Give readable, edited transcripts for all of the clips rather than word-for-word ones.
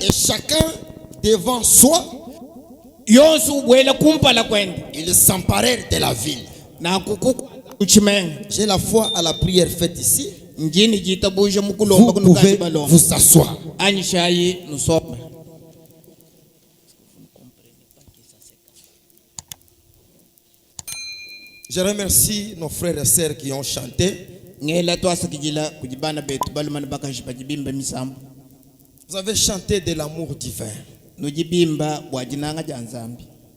Et chacun devant soi, ils s'emparèrent de la ville. j'ai la foi à la prière faite ici. Vous Pouvez vous asseoir. Je remercie nos frères et sœurs qui ont chanté. Vous avez chanté de l'amour divin.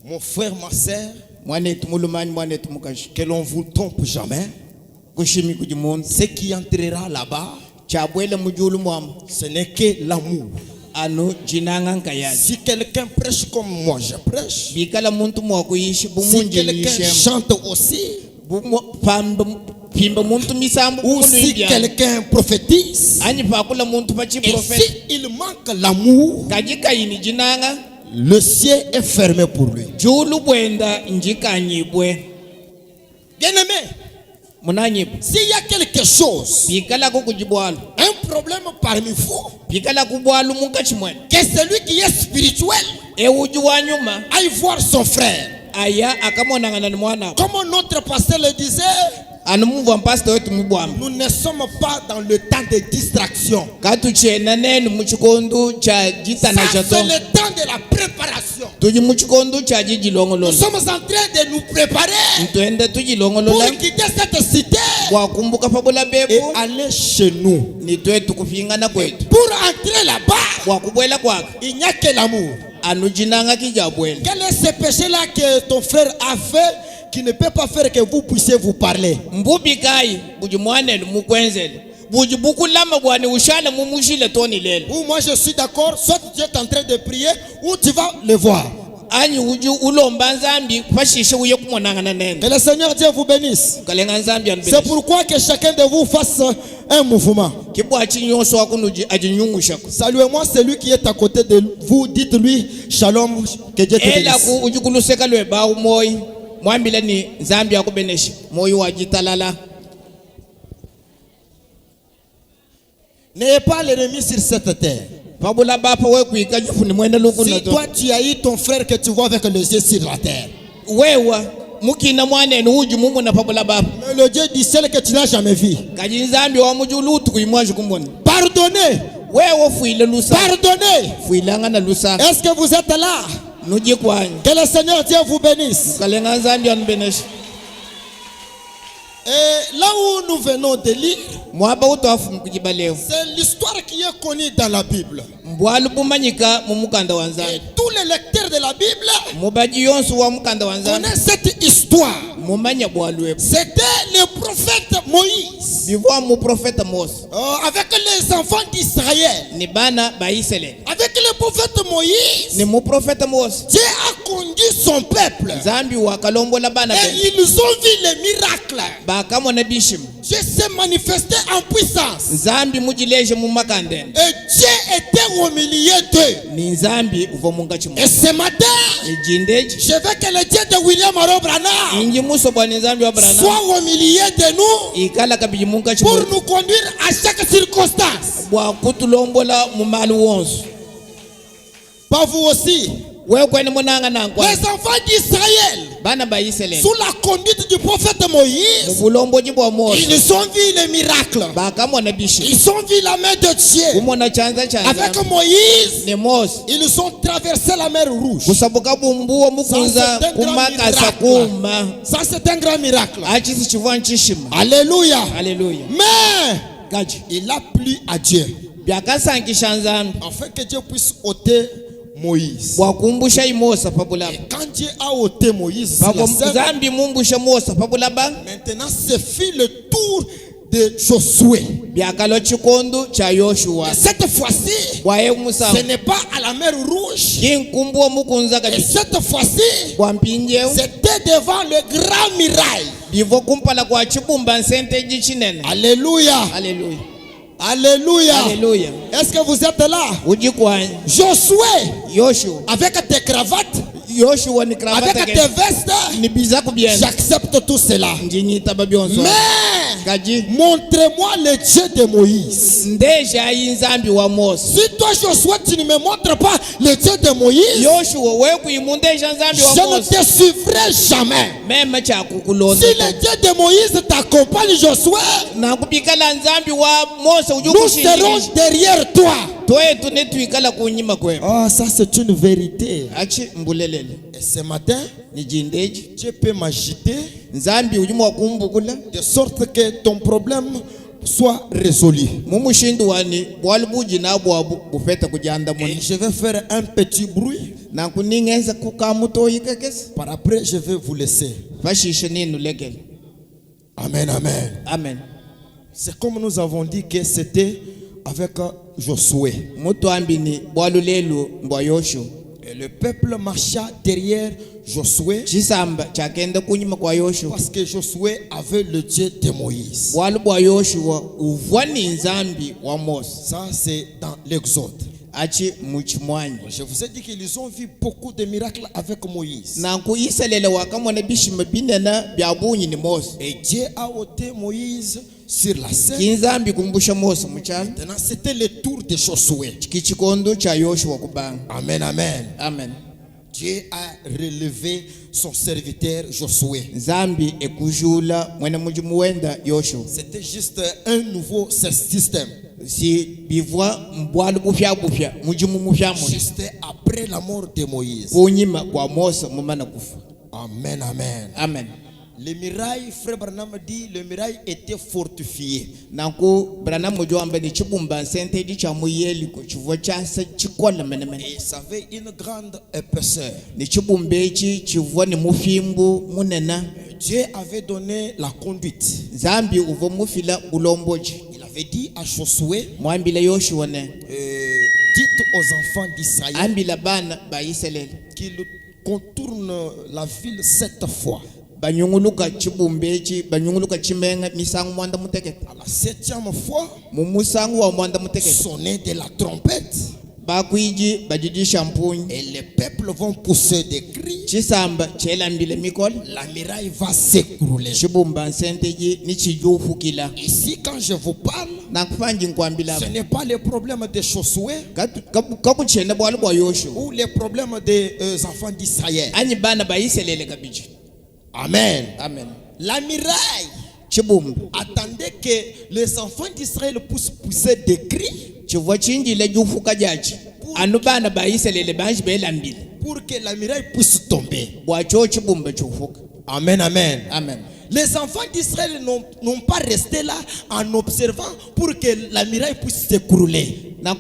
Mon frère, ma sœur, que l'on vous trompe jamais. Ce qui entrera là-bas, ce n'est que l'amour. Si quelqu'un prêche comme moi, je prêche. Si quelqu'un chante aussi, ou si quelqu'un prophétise, et s'il manque l'amour, le ciel est fermé pour lui. Bien-aimé, s'il y a quelque chose, un problème parmi vous, que celui qui est spirituel aille voir son frère. Comme notre pasteur le disait, nous ne sommes pas dans le temps de distraction. Ça, c'est le temps de la préparation. Nous sommes en train de nous préparer pour quitter cette cité et aller chez nous. Pour entrer là-bas, il n'y a que l'amour. Quel est ce péché-là que ton frère a fait qui ne peut pas faire que vous puissiez vous parler? Ou moi je suis d'accord, soit tu es en train de prier ou tu vas le voir. Que le Seigneur Dieu vous bénisse. C'est pourquoi que chacun de vous fasse un mouvement. Saluez-moi celui qui est à côté de vous. Dites-lui shalom, que Dieu te bénisse. N'ayez pas l'ennemi sur cette terre. Si toi tu as eu ton frère que tu vois avec les yeux sur la terre, mais le Dieu du ciel que tu n'as jamais vu, pardonnez. Pardonnez. Est-ce que vous êtes là? Que le Seigneur Dieu vous bénisse. Et là où nous venons de lire, c'est l'histoire qui est connue dans la Bible. Et tous les lecteurs de la Bible connaissent cette histoire. C'était le prophète Moïse avec les enfants d'Israël. Avec le prophète Moïse, Dieu a conduit son peuple. Et ils ont vu les miracles. Dieu s'est manifesté en puissance. Et Dieu était au milieu d'eux. Et ce matin, je veux que le Dieu de William Aro Branham soit au milieu de nous pour nous conduire à chaque circonstance. Pas vous aussi. Les enfants d'Israël, sous la conduite du prophète Moïse, ils ont vu les miracles. Ils ont vu la main de Dieu. Avec Moïse, ils ont traversé la mer Rouge. Ça, c'est un grand miracle. Alléluia. Mais il a plu à Dieu afin que Dieu puisse ôter Moïse. Et quand Dieu a ôté Moïse, maintenant ce fut le tour de Josué. Et cette fois-ci, ce n'est pas à la mer Rouge. Et cette fois-ci, c'était devant le grand mirail. Alléluia. Alléluia. Alléluia. Est-ce que vous êtes là? Josué, avec tes cravates, avec tes vestes, j'accepte tout cela. Mais montrez-moi le Dieu de Moïse. Si toi Josué tu ne me montres pas le Dieu de Moïse, je ne te suivrai jamais. Si le Dieu de Moïse t'accompagne, Josué, nous serons derrière toi. Oh, ça c'est une vérité. Et ce matin, Dieu peut m'agiter de sorte que ton problème soit résolu. Et je vais faire un petit bruit. Par après, je vais vous laisser. Amen, amen. Amen. C'est comme nous avons dit que c'était avec Josué. Et le peuple marcha derrière Josué parce que Josué avait le Dieu de Moïse. Ça c'est dans l'Exode. Je vous ai dit qu'ils ont vu beaucoup de miracles avec Moïse. Et Dieu a ôté Moïse sur la scène. Maintenant c'était le tour de Josué. Amen, amen. Amen. Dieu a relevé son serviteur Josué. C'était juste un nouveau système. Juste après la mort de Moïse. Amen, amen. Amen. Les murailles, frère Branham dit, les murailles étaient fortifiées. Et ça avait une grande épaisseur. Dieu avait donné la conduite. Il avait dit à Josué, dites aux enfants d'Israël qu'ils contournent la ville 7 fois. À la 7e fois, sonner de la trompette. Et les peuples vont pousser des cris. La muraille va s'écrouler. Ici, quand je vous parle, ce n'est pas le problème de Josué ou les problèmes des enfants d'Israël. Amen. Amen. La muraille attendait que les enfants d'Israël puissent pousser des cris pour que la muraille puisse tomber. Amen, amen. Amen. Les enfants d'Israël n'ont pas resté là en observant pour que la muraille puisse s'écrouler. Non,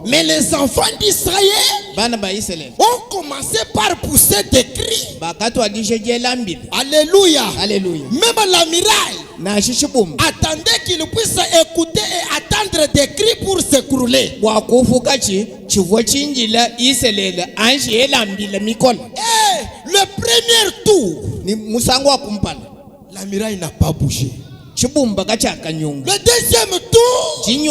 mais les enfants d'Israël ont commencé par pousser des cris. Alléluia. Alléluia. Même la muraille attendait qu'ils puissent écouter et attendre des cris pour s'écrouler. Et le premier tour, la muraille n'a pas bougé. Le deuxième tour, la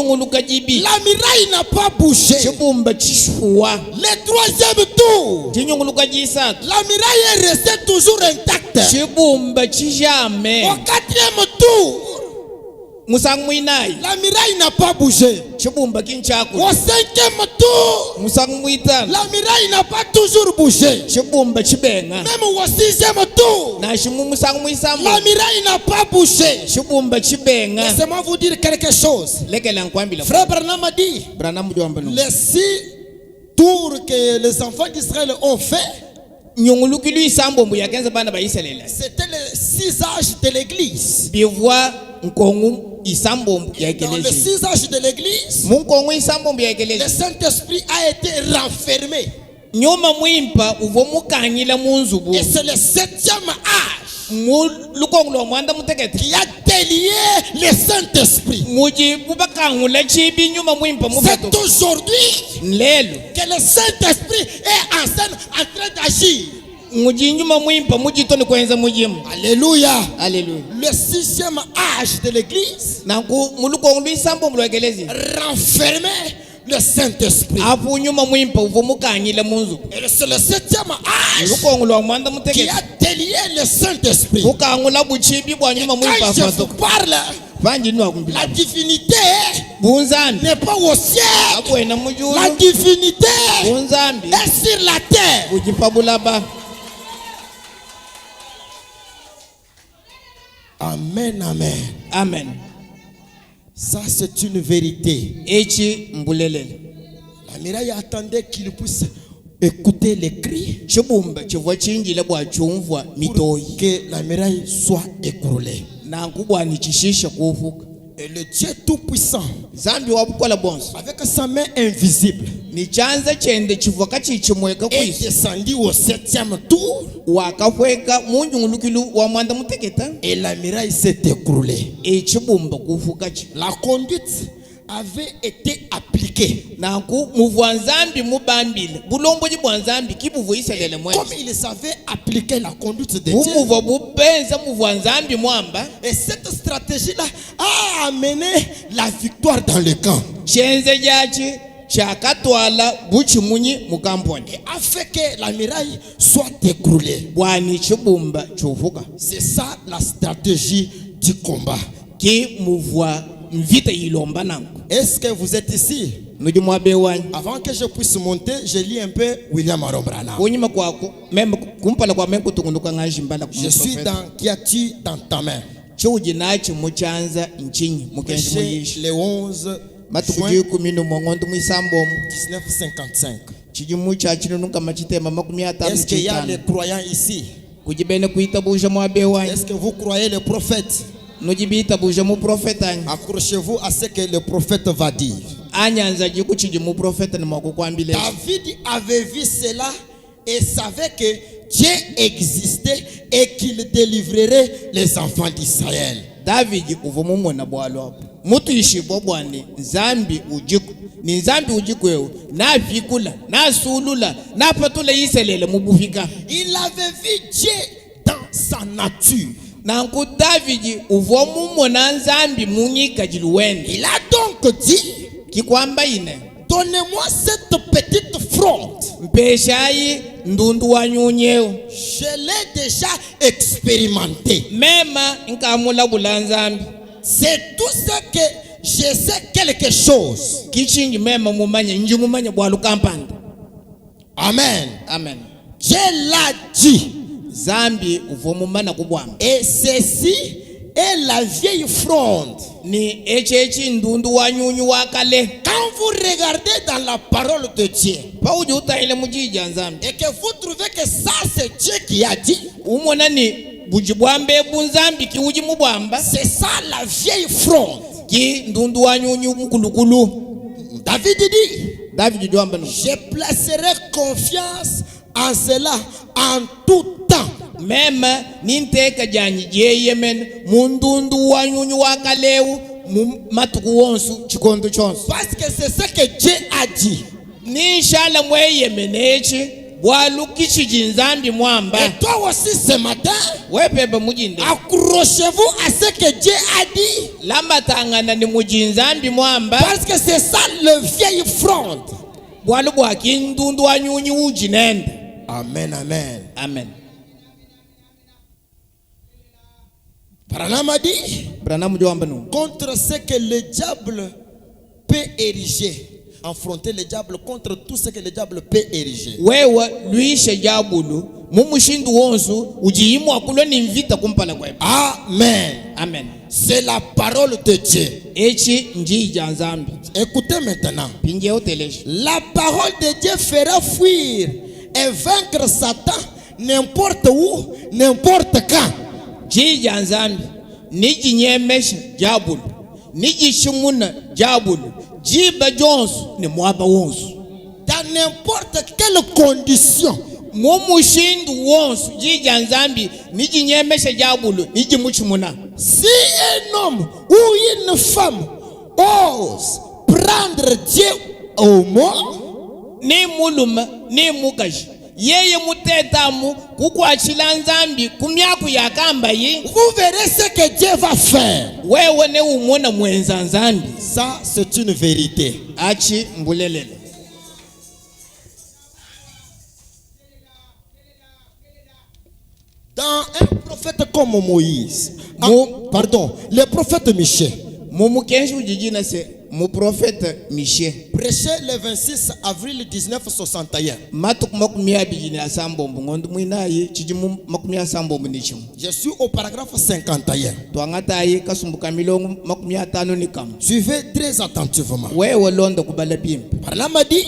muraille n'a pas bougé. Le troisième tour, la muraille est restée toujours intacte. Au quatrième tour, la muraille n'a pas bougé. Au cinquième tour, la muraille n'a pas toujours bougé. Même au sixième tour, la muraille n'a pas bougé. Laissez-moi vous dire quelque chose. Frère Branham a dit, les 6 tours que les enfants d'Israël ont fait, c'était les 6 âges de l'église. Dans les 6 âges de l'église, le Saint-Esprit a été renfermé. Et c'est le 7e âge qui a délié le Saint-Esprit. C'est aujourd'hui que le Saint-Esprit est en train d'agir. Alléluia. Alléluia. Le 6e âge de l'église renfermait le Saint-Esprit. Et c'est le 7e âge qui a délié le Saint-Esprit. Et quand je vous parle, la divinité n'est pas au ciel. La divinité est sur la terre. Amen, amen. Amen. Ça, c'est une vérité. La miraille attendait qu'il puisse écouter les cris pour que la muraille soit écroulée. Et le Dieu Tout-Puissant, avec sa main invisible, est descendu au 7e tour. Et la muraille s'est écroulée. La conduite avait été appliquée. Comme il savait appliquer la conduite de Dieu. Et cette stratégie-là a amené la victoire dans le camp. Et a fait que la muraille soit écroulée. C'est ça la stratégie du combat. Est-ce que vous êtes ici? Avant que je puisse monter, je lis un peu William Arombrana. Je suis dans Qui as-tu dans ta main? Le 11 juin 1955. Est-ce qu'il y a les croyants ici? Est-ce que vous croyez le prophète? Accrochez-vous à ce que le prophète va dire. David avait vu cela et savait que Dieu existait et qu'il délivrerait les enfants d'Israël. David il avait vu Dieu dans sa nature. Il a donc dit, donnez-moi cette petite fronde. Je l'ai déjà expérimenté. C'est tout ce que je sais quelque chose. Amen. Amen. Dieu l'a dit. Et ceci est la vieille fronde. Quand vous regardez dans la parole de Dieu et que vous trouvez que ça c'est Dieu qui a dit, c'est ça la vieille fronde. David dit, je placerai confiance en cela en tout temps. Même ninteka janyi yemen mundundu wanyunyu wakaleu matuku wonsu chikondo chonsu. Parce que c'est ce que Dieu a dit. Ni shala mwe yemenechi walukishi jinzambi mwamba. Et toi aussi ce matin, wepebe mujinde, accrochez-vous à ce que Dieu a dit. Lambatangana ni mujinzambi mwamba. Parce que c'est ça le vieille fronde. Bwalu bwaki ndundu wanyunyu ujinende. Amen, amen. Amen. Branham a dit, contre ce que le diable peut ériger, affronter le diable contre tout ce que le diable peut ériger. Amen. Amen. C'est la parole de Dieu. Écoutez maintenant. La parole de Dieu fera fuir et vaincre Satan n'importe où, n'importe quand. Niji nyemesha jabulu, niji shimuna jabulu, jiba jonsu ni mwaba wonsu. Dans n'importe quelle condition, mumushindu wonsu jija nzambi niji nyemesha jabulu niji muchimuna. Si un homme ou une femme ose prendre Dieu au mot, ni muluma ni mukaji yeye mutetamu kukwachila nzambi kumyaku yakamba yi. Vous verrez ce que Dieu va faire. Wewe ne umona mwenza nzambi. Ça, c'est une vérité. Achi mbulelele. Dans un prophète comme Moïse, pardon, le prophète Michée, Mumukenshi ujijina se mu prophète Michée prêchait le 26 avril 1961. matuk makumia bijini asambombo ngondu mwinayi chijimu makumia asambombo nichimu. Je suis au paragraphe 51. Tuangatayi kasumbuka milongo makumia tano nikamu. Suivez très attentivement. Wewe londo kubala pimpi. Parlam a dit,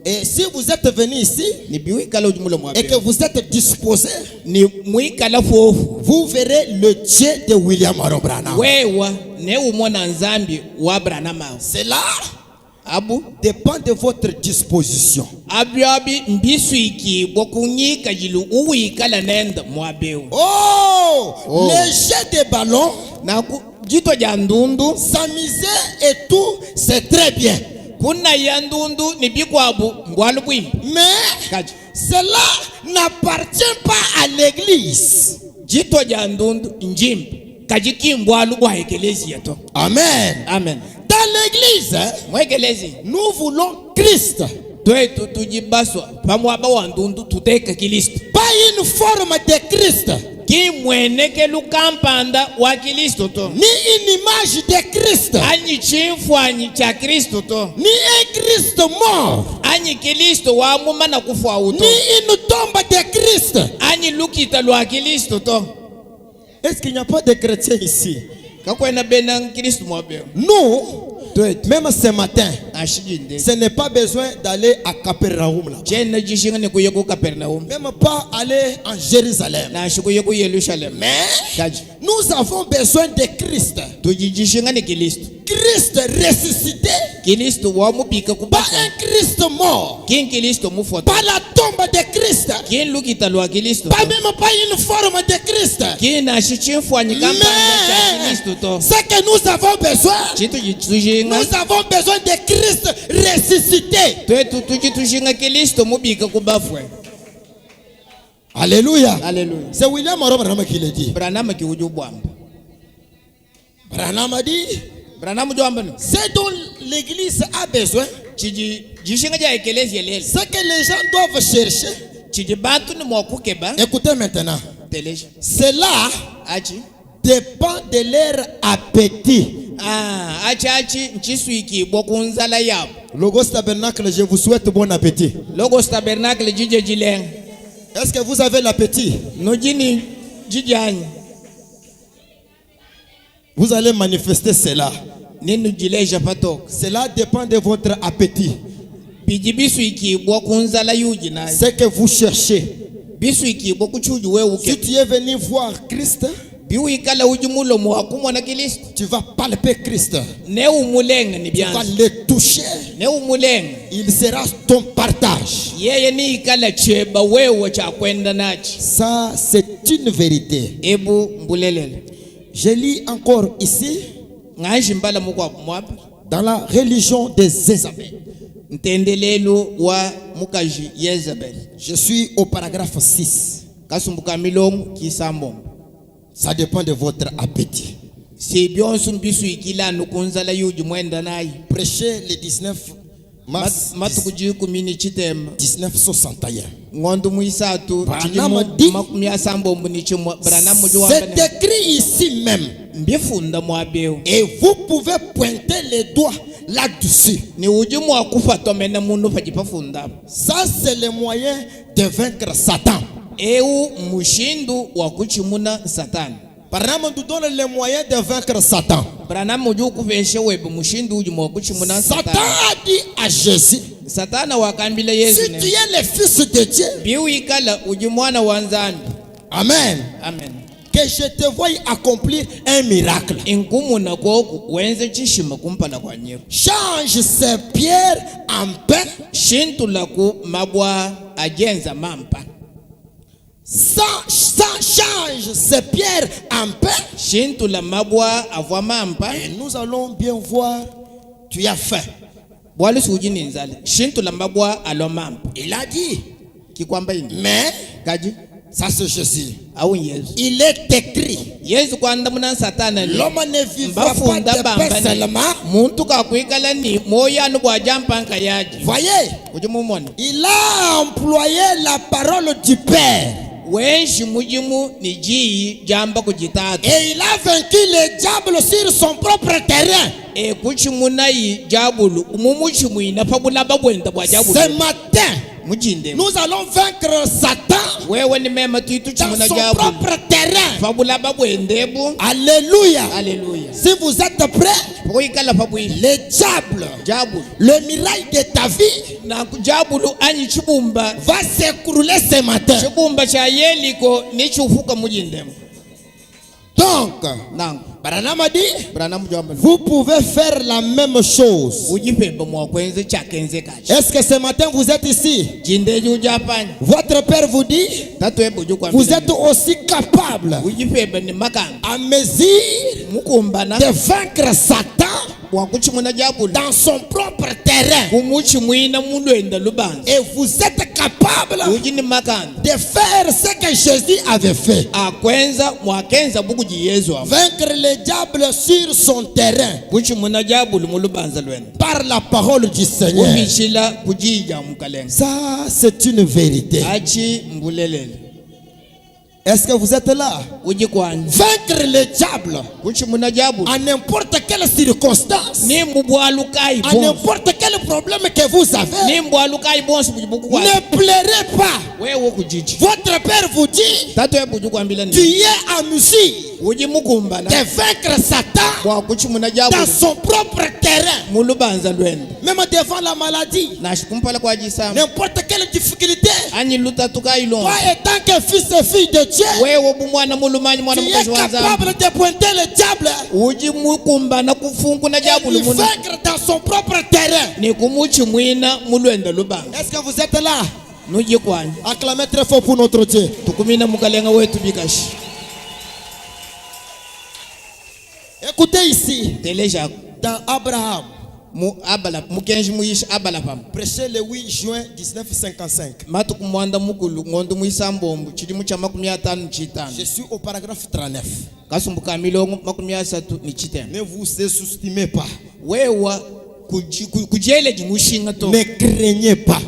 et si vous êtes venu ici et que vous êtes disposé, vous verrez le Dieu de William Aaron Branham. Cela dépend de votre disposition. Oh, les jets de ballon, s'amuser et tout, c'est très bien. Mais cela n'appartient pas à l'église. Amen. Amen. Dans l'église, nous voulons Christ. Pas une forme de Christ. Ni une image de Christ. Ni un Christ mort. Ni une tombe de Christ. Est-ce qu'il n'y a pas de chrétiens ici? Nous, même ce matin, ce n'est pas besoin d'aller à Capernaum là. Même pas aller en Jérusalem. Mais nous avons besoin de Christ. Christ ressuscité. Pas un Christ mort. Pas la tombe de Christ. Pas même pas une forme de Christ. Mais ce que nous avons besoin, nous avons besoin de Christ ressuscité. Alléluia. C'est William Aaron Branham qui le dit. Branham a dit, c'est dont l'église a besoin, ce que les gens doivent chercher. Écoutez maintenant. Cela dépend de leur appétit. Logos Tabernacle, je vous souhaite bon appétit. Est-ce que vous avez l'appétit? Vous allez manifester cela. Cela dépend de votre appétit. Ce que vous cherchez. Si tu es venu voir Christ, tu vas palper Christ. Tu vas le toucher. Il sera ton partage. Ça, c'est une vérité. Je lis encore ici dans la religion des Jézabel. Je suis au paragraphe 6. Ça dépend de votre appétit. Prêchez le 19 mars 1961. C'est écrit ici même. Et vous pouvez pointer les doigts là-dessus. Ça, c'est le moyen de vaincre Satan. Branham nous donne le moyen de vaincre Satan. Satan a dit à Jésus, si tu es le fils de Dieu, amen, que je te voie accomplir un miracle. Change ces pierres en pain. Change ces pierres en pain. Et nous allons bien voir, tu as faim. Il a dit, Mais ça c'est Jésus. Il est écrit. L'homme ne vivra pas de pain seulement. Voyez, il a employé la parole du Père. Et il a vaincu le diable sur son propre terrain. Ce matin, nous allons vaincre Satan dans son propre terrain. Alléluia. Si vous êtes prêts, le diable, le mirail de ta vie va s'écrouler ce matin. Donc, Branham a dit, vous pouvez faire la même chose. Est-ce que ce matin vous êtes ici? Votre père vous dit, vous êtes aussi capable à mesure de vaincre Satan dans son propre terrain. Et vous êtes capable de faire ce que Jésus avait fait. Vaincre le diable sur son terrain par la parole du Seigneur. Ça, c'est une vérité. Est-ce que vous êtes là? Vaincre le diable à n'importe quelle circonstance, à n'importe quel problème que vous avez. Ne pleurez pas. Votre père vous dit, tu es à mesure de vaincre Satan dans son propre terrain. Même devant la maladie, n'importe quelle difficulté, toi étant que fils et fille de Dieu, tu es capable de pointer le diable et lui vaincre dans son propre terrain. Est-ce que vous êtes là? Acclamez très fort pour notre Dieu. Écoutez ici, dans Abraham, prêché le 8 juin 1955. Je suis au paragraphe 39. Ne vous sous-estimez pas. Ne craignez pas.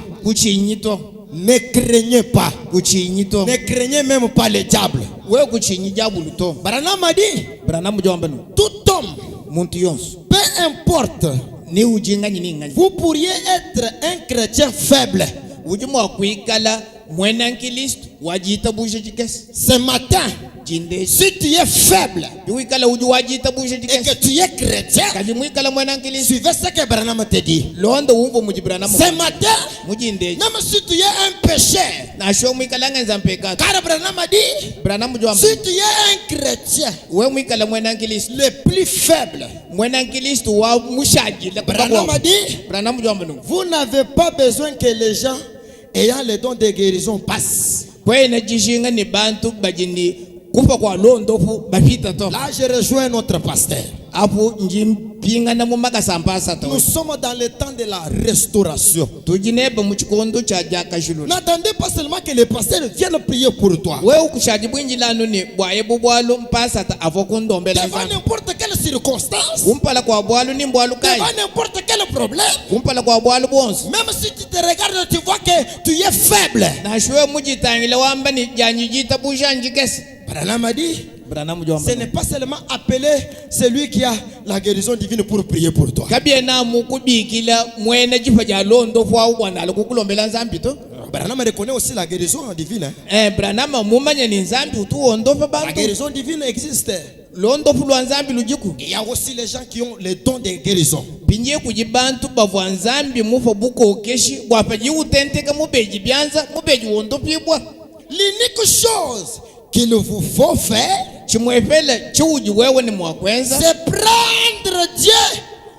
Ne craignez pas. Ne craignez même pas le diable. Branham a dit, tout homme, peu importe, vous pourriez être un chrétien faible. Ce matin, si tu es faible et que tu es chrétien, suivez ce que Branham te dit. Ce matin, même si tu es un pécheur, car Branham a dit, si tu es un chrétien, le plus faible, Branham a dit, vous n'avez pas besoin que les gens ayant le don de guérison passent. Là, je rejoins notre pasteur. Nous sommes dans le temps de la restauration. N'attendez pas seulement que les pasteurs viennent prier pour toi. Devant n'importe quelle circonstance, devant n'importe quel problème, même si tu te regardes, tu vois que tu es faible. Branham a dit, ce n'est pas seulement appeler celui qui a la guérison divine pour prier pour toi. Branham reconnaît aussi la guérison divine. La guérison divine existe. Il y a aussi les gens qui ont les dons de guérison. L'unique chose qu'il vous faut faire, c'est prendre Dieu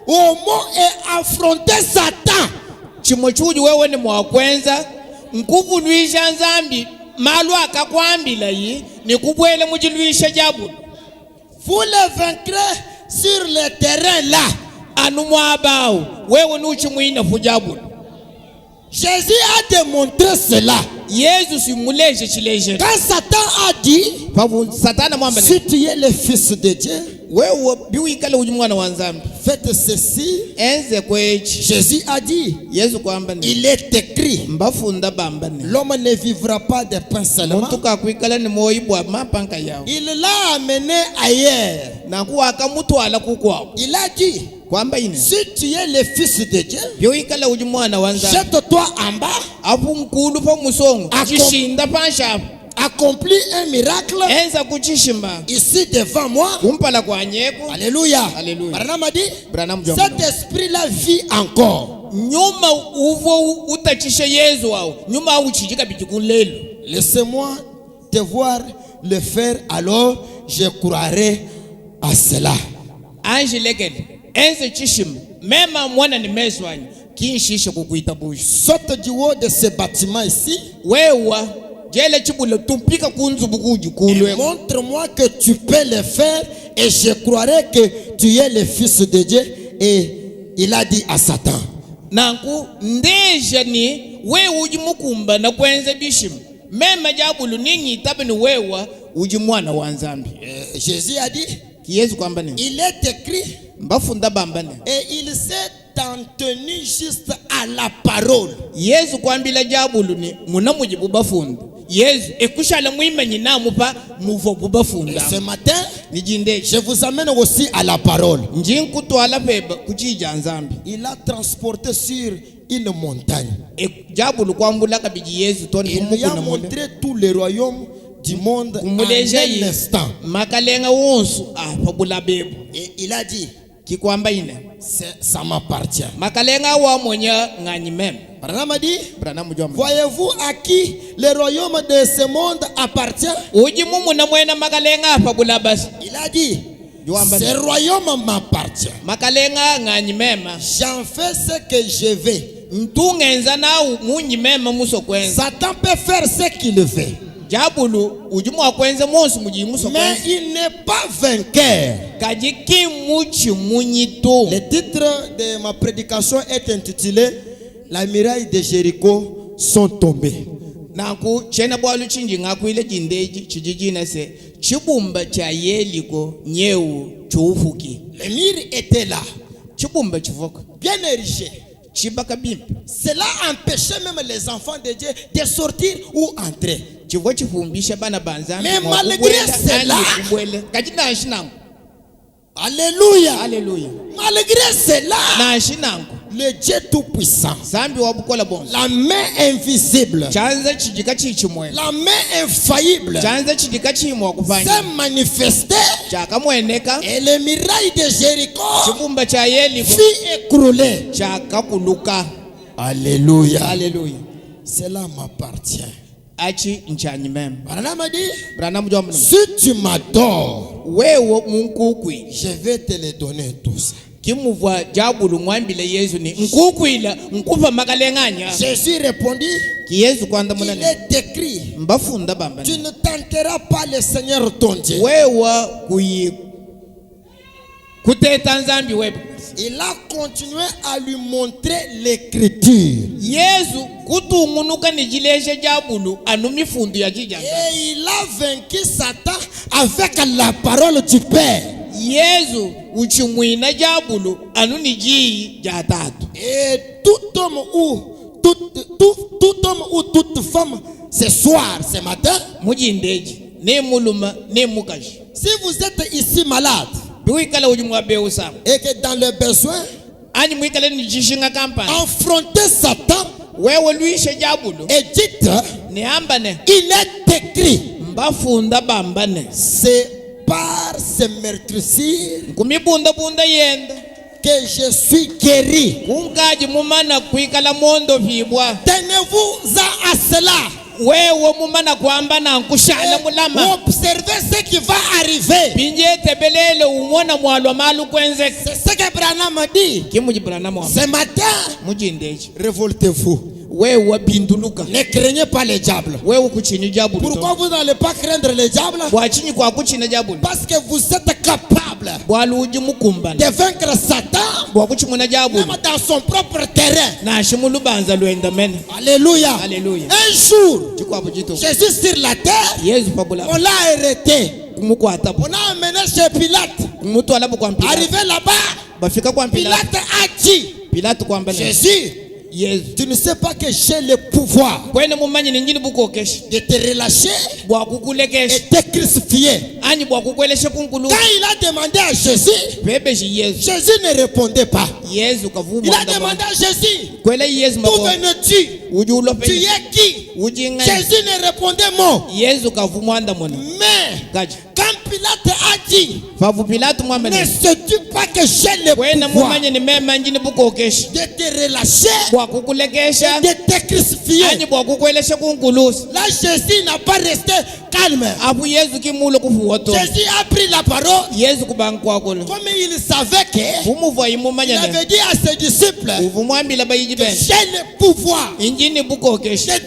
au mot et affronter Satan. Vous le vaincrez sur le terrain là. Jésus a démontré cela. Yesu simuleje chileje. Quand Satan a dit, Satana mwamba si tu es le fils de Dieu, wewe biwikala ujumwana wanzambi. faites ceci. Enze kwechi. Jésus a dit, Yesu kwamba ni. il est écrit, Mbafunda bamba ni. l'homme ne vivra pas de pain seulement. Muntu kakwikala ni moyibwa mapanka yao. Il l'a amené ailleurs. Na kuwaka mutwala kukwao. Il a dit, Kwamba ine. si tu es le fils de Dieu, Biwikala ujumwana wanzambi. jette-toi en bas. Apu mkulu pa musongo. Chishinda pansha. Accomplis un miracle Enza kuchishimba. ici devant moi. Kumpala kwa nyeko. Alléluia. Alléluia. Branham a dit, Branham Jomba. cet esprit-là vit encore. Nyuma uvo utachisha Yesu wao. Nyuma uchijika bijikulelo. Laissez-moi te voir le faire, alors je croirai à cela. Ange legele. Enze chishima. Mema mwana ni meswanya. Kinshisha kukuita bushi. Saute du haut de ce bâtiment ici. Wewa. Jele chibule tumpika kunzubu kuju kulwe. Montre-moi que tu peux le faire et je croirai que tu es le fils de Dieu. Et il a dit à Satan, Nanku ndeja ni wewe ujimukumba na kwenze bishim. Mema jabulu ninyi itabe ni wewa ujimwana wanzambi. Jésus a dit, Yesu kwamba ni. il est écrit, Mbafunda bamba ni. et il s'est en tenu juste à la parole. Yesu kwambila jabulu ni muna mujibu bafunda. Yesu ekushala mwimenyi namupa muvo bubafunda. Ce matin, Nijinde. je vous amène aussi à la parole. Njinkutwala peba kuchija nzambi. Il a transporté sur une montagne. Jabulu kwambula kabiji Yesu toni Il lui a montré tous les royaumes du monde en un instant. Makalenga wonsu pabula bebu. Et il a dit, Kikwamba ine. ça m'appartient. Makalenga wa monya ngani mem. Branham a dit, Branham Jomba. voyez-vous à qui le royaume de ce monde appartient? Uji mumu na mwena makalenga pabula basi. Il a dit, ce royaume m'appartient. Makalenga ngani mema. J'en fais ce que je veux. Ntungenza na munyi mema muso kwenza. Satan peut faire ce qu'il veut. Jabulu ujimu wa kwenza monsu muji muso kwenza. Mais il n'est pas vainqueur. Kajiki muchi munyito. Le titre de ma prédication est intitulé La muraille de Jéricho sont tombées. Nanku chena bwalu chinji ngakwile jindeji chijijina se chibumba cha Yeriko nyeu chufuki. Les murs étaient là, Chibumba chivoka. bien érigés. Chibaka bimba. Cela empêchait même les enfants de Dieu de sortir ou entrer. Chivo chifumbisha bana banzambi. Mais malgré cela, kajina shinangu. Alléluia. Alléluia. Malgré cela, Na shinangu. le Dieu tout-puissant, Zambi wabukola bonso. la main invisible, Chanza chijika chichimwe. la main infaillible Chanza chijika chimwa kufanya. s'est manifestée Chaka mweneka. et les murailles de Jéricho Chibumba cha Yeriko. fut écroulé. Chaka kuluka. Alléluia. Alléluia. Cela m'appartient. Achi nchani mem. Branham a dit, Branham Jomba. si tu m'adores, Wewe munkukwi. je vais te les donner tous. Kimuvwa jabulu mwambile Yesu ni nkukwila nkufa makalenganya. Jésus répondit, Ki Yesu kwanda il munane. est écrit, Mbafunda bamba. tu ne tenteras pas le Seigneur ton Dieu. Wewa kuyi kuteta nzambi wewe. Il a continué à lui montrer l'écriture. Yesu kutumunuka nijileshe jabulu anumifundu ya jija. Et il a vaincu Satan avec la parole du Père. Yesu uchimwina jabulu anuniji jatatu. Et tout homme ou toute femme, ce soir, ce matin, Mujindeji ne muluma ne mukashi. si vous êtes ici malade Biwikala ujumwa beusa. et que dans le besoin, Ani mwikala nijishinga kampani. affrontez Satan Wewe luishe jabulu. et dites, Ni ambane. il est écrit, Mbafunda bambane. c'est par ce meurtrissure Kumibunda bunda yenda. que je suis guéri. Kunkaji mumana kuikala mondo vibwa. Tenez-vous-en à cela. Wewe mumana kwamba na nkushala mulama. Observez ce qui va arriver. Pinje tebelele umona mwalwa malu kwenze. C'est ce que Branham a dit. Kimuji Branham. Ce matin, Mujindeji. révoltez-vous. Wewe binduluka. Ne craignez pas les diables. Wewe kuchini jabulu. Pourquoi vous n'allez pas craindre les diables? Wachini kwa kuchina jabulu. Parce que vous êtes capable capable de vaincre Satan même dans son propre terrain. Alléluia. Alléluia. Un jour, Jésus sur la terre, on l'a arrêté. On a emmené chez Pilate. Arrivé là-bas, Pilate a dit, Jésus, tu ne sais pas que j'ai le pouvoir de te relâcher et te crucifier. Quand il a demandé à Jésus, Jésus ne répondait pas. Il a demandé à Jésus, d'où venais-tu? Tu es qui? Jésus ne répondait mot. Mais quand Pilate a dit, ne sais-tu pas que j'ai le pouvoir de te relâcher et de te crucifier? Là, Jésus n'a pas resté calme. Jésus a pris la parole. Comme il savait qu'il avait dit à ses disciples que j'ai le pouvoir de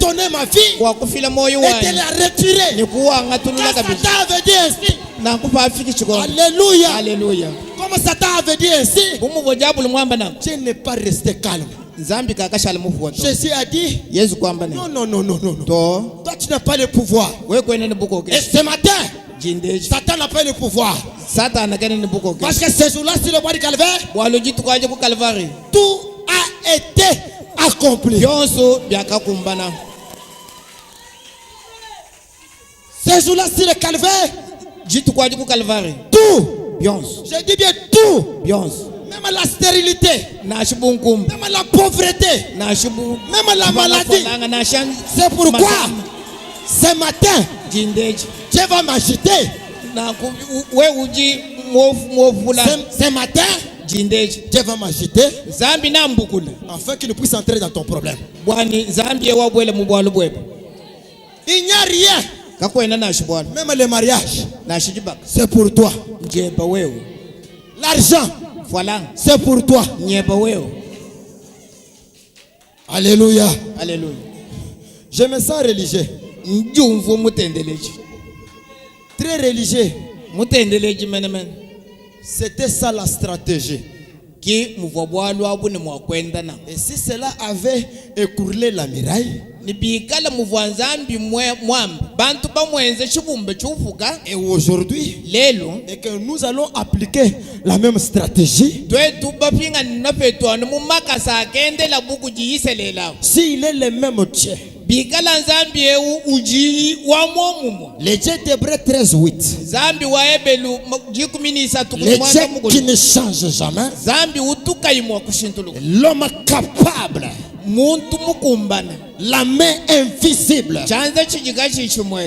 donner ma vie et de la retirer. Quand Satan avait dit ainsi, alléluia. Alléluia. Comme Satan avait dit ainsi, Dieu n'est pas resté calme. Jésus a dit, non. Toi tu n'as pas le pouvoir. Et ce matin, Satan n'a pas le pouvoir. Parce que ce jour-là, sur le bois du calvaire, tout a été accompli. Ce jour-là, sur le calvaire, tout. Je dis bien tout. Même la stérilité, même la pauvreté, même la maladie. C'est pourquoi ce matin, Dieu va m'agiter. Ce matin, Dieu va m'agiter afin qu'il puisse entrer dans ton problème. Il n'y a rien. Même le mariage, c'est pour toi. L'argent, c'est pour toi. Alléluia. Alléluia. Je me sens religieux. Très religieux. C'était ça la stratégie. Et si cela avait écoulé la muraille, et aujourd'hui, et que nous allons appliquer la même stratégie, s'il est le même Dieu, les dieux d'Hébreux 13:8, les dieux qui ne changent jamais, l'homme capable, la main invisible,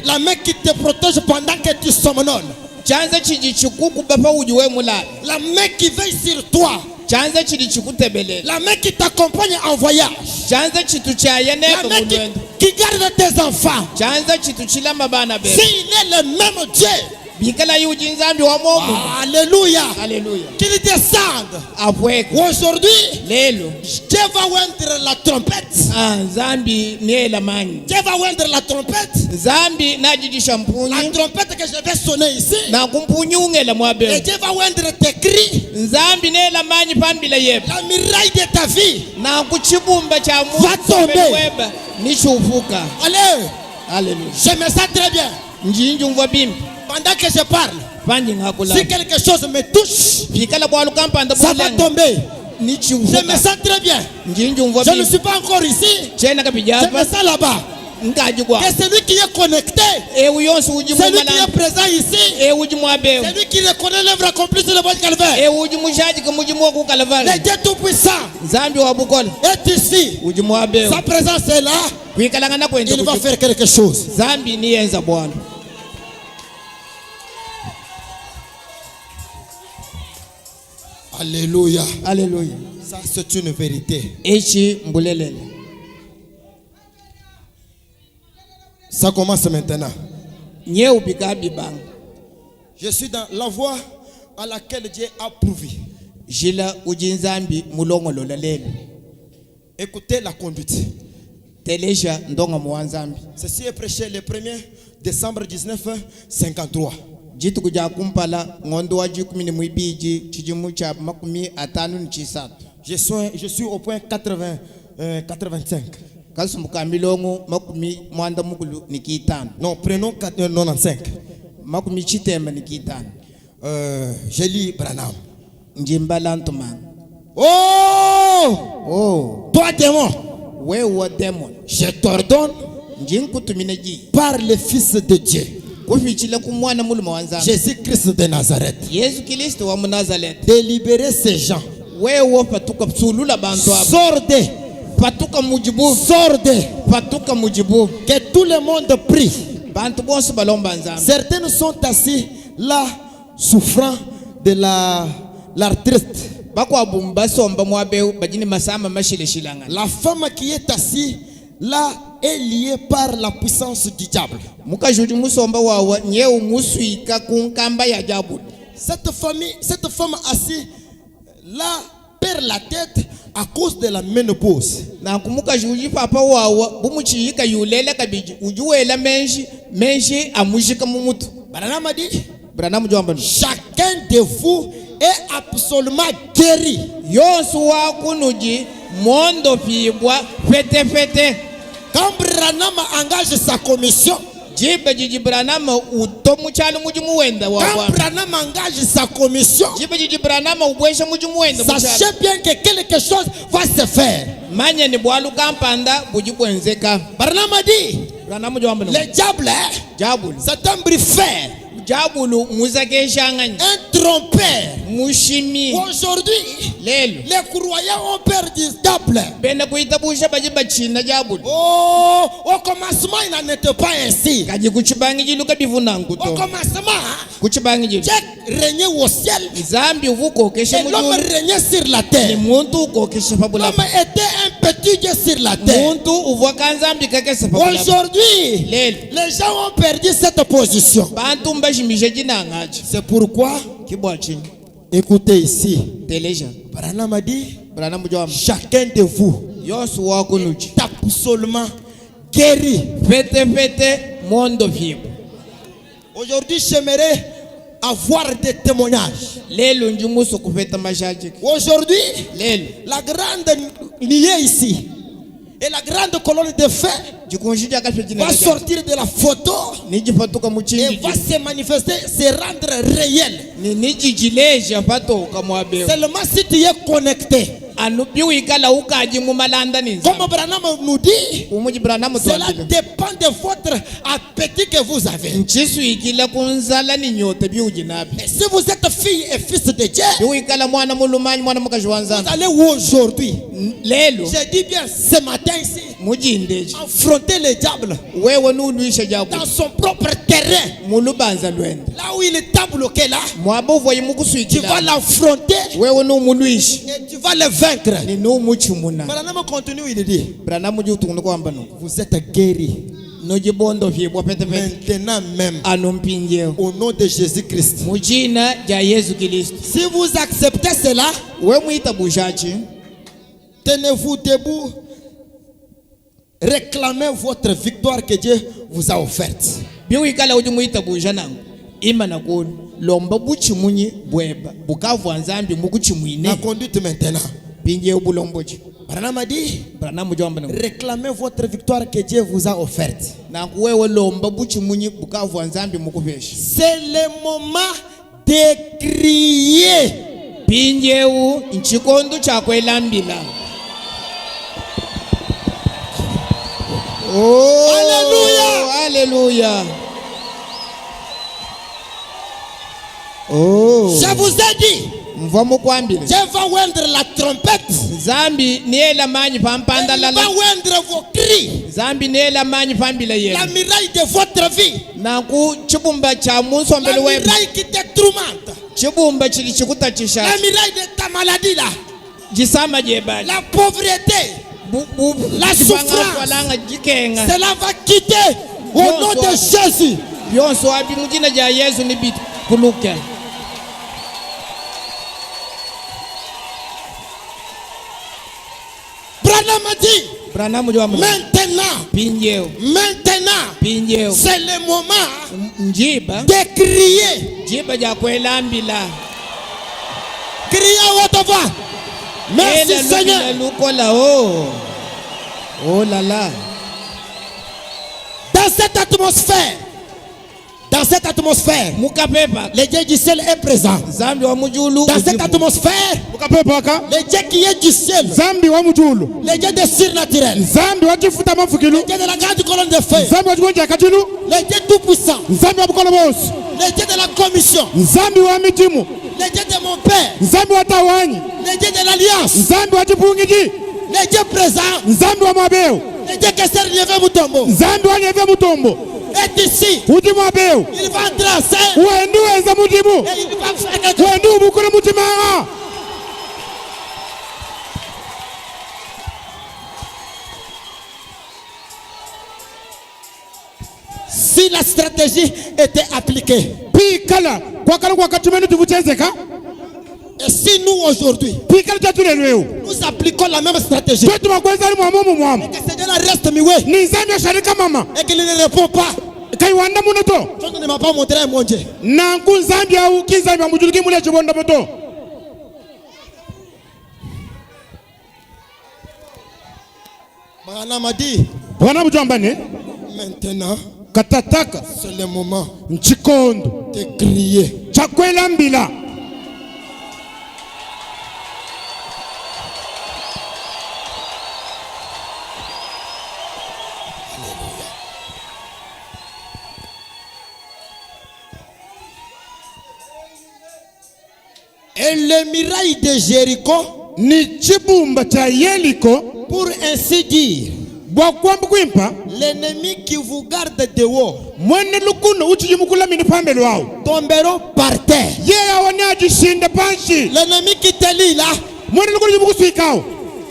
la main qui te protège pendant que tu somnoles, la main qui veille sur toi, la main qui t'accompagne en voyage, la main qui garde tes enfants. S'il est le même Dieu, alléluia, qu'il descende. Aujourd'hui, Dieu va oindre la trompette. Dieu va oindre la trompette. La trompette que je vais sonner ici. Et Dieu va oindre tes cris. La muraille de ta vie va tomber. Allez, je me sens très bien. Pendant que je parle, si quelque chose me touche, ça va tomber. Je me sens très bien. Je ne suis pas encore ici. Je me sens là-bas. Que celui qui est connecté, celui qui est présent ici, celui qui reconnaît l'œuvre accomplie sur le bois du calvaire, le Dieu Tout-Puissant est ici. Sa présence est là. Il va faire quelque chose. Alléluia. Alléluia. Ça, c'est une vérité. Ça commence maintenant. Je suis dans la voie à laquelle Dieu a prouvé. Écoutez la conduite. Ceci est prêché le 1er décembre 1953. jitu kuja kumpala ngondo wa jikumi ni mwibiji chijimu cha makumi atanu ni chisatu. Je suis au point 85. Kasumbuka milongo makumi mwanda mukulu ni kitano. Non, prenons 95. Makumi chitemba ni kitano. Je lis Branham. Njimbala ntumanga. Oh, toi démon, wewe démon, je t'ordonne par le Fils de Dieu, Jésus-Christ de Nazareth, de libérer ces gens. Sortez, que tout le monde prie. Certains sont assis là, souffrant de l'arthrite. La femme qui est assise là est liée par la puissance du diable. Cette femme assise là perd la tête à cause de la ménopause. Branham a dit, chacun de vous est absolument guéri. Quand Branham engage sa commission, quand Branham engage sa commission, sachez bien que quelque chose va se faire. Branham a dit, le diable, c'est un briefeur, un trompeur. Aujourd'hui, les croyants ont perdu le diable. Oh, au commencement, il n'en était pas ainsi. Au commencement, Dieu régnait au ciel et l'homme régnait sur la terre. L'homme était un petit Dieu sur la terre. Aujourd'hui, les gens ont perdu cette position. C'est pourquoi, écoutez ici, Branham a dit, chacun de vous est absolument guéri. Aujourd'hui, j'aimerais avoir des témoignages. Aujourd'hui, la grande liée ici et la grande colonne de feu va sortir de la photo et va se manifester, se rendre réel. Seulement si tu es connecté. Comme Branham nous dit, cela dépend de votre appétit que vous avez. Et si vous êtes fille et fils de Dieu, vous allez aujourd'hui, j'ai dit bien ce matin ici, affronter le diable dans son propre terrain. Là où il est bloqué là, tu vas l'affronter et tu vas le vaincre. Branham continue, il dit, vous êtes guéris maintenant même au nom de Jésus-Christ. Si vous acceptez cela, tenez-vous debout, réclamez votre victoire que Dieu vous a offerte. La conduite maintenant. Branham a dit, réclamez votre victoire que Dieu vous a offerte. C'est le moment de crier. Oh, alléluia, alléluia. Oh. Je vous ai dit, Dieu va oindre la trompette. Il va oindre vos cris. La muraille de votre vie. La muraille qui te tourmente. La muraille de ta maladie là. La pauvreté. La souffrance. Cela va quitter au nom de Jésus. Branham a dit, maintenant, c'est le moment de crier. Crier à haute voix. Merci Seigneur. Oh là là. Dans cette atmosphère, le Dieu du ciel est présent. Dans cette atmosphère, le Dieu qui est du ciel, le Dieu des surnaturels, le Dieu de la grande colonne de feu, le Dieu tout puissant, le Dieu de la commission, le Dieu de mon Père, le Dieu de l'alliance, le Dieu présent, le Dieu qui s'est relevé Mutombo, est ici. Il va entrer en scène et il va faire quelque chose. Si la stratégie était appliquée, et si nous aujourd'hui nous appliquons la même stratégie, et que Seigneur reste mieux et qu'il ne répond pas, je ne m'a pas montré mon Dieu. Mahana m'a dit, maintenant c'est le moment de crier. Et le mirail de Jéricho, pour ainsi dire, l'ennemi qui vous garde dehors tomberont par terre. L'ennemi qui te lit là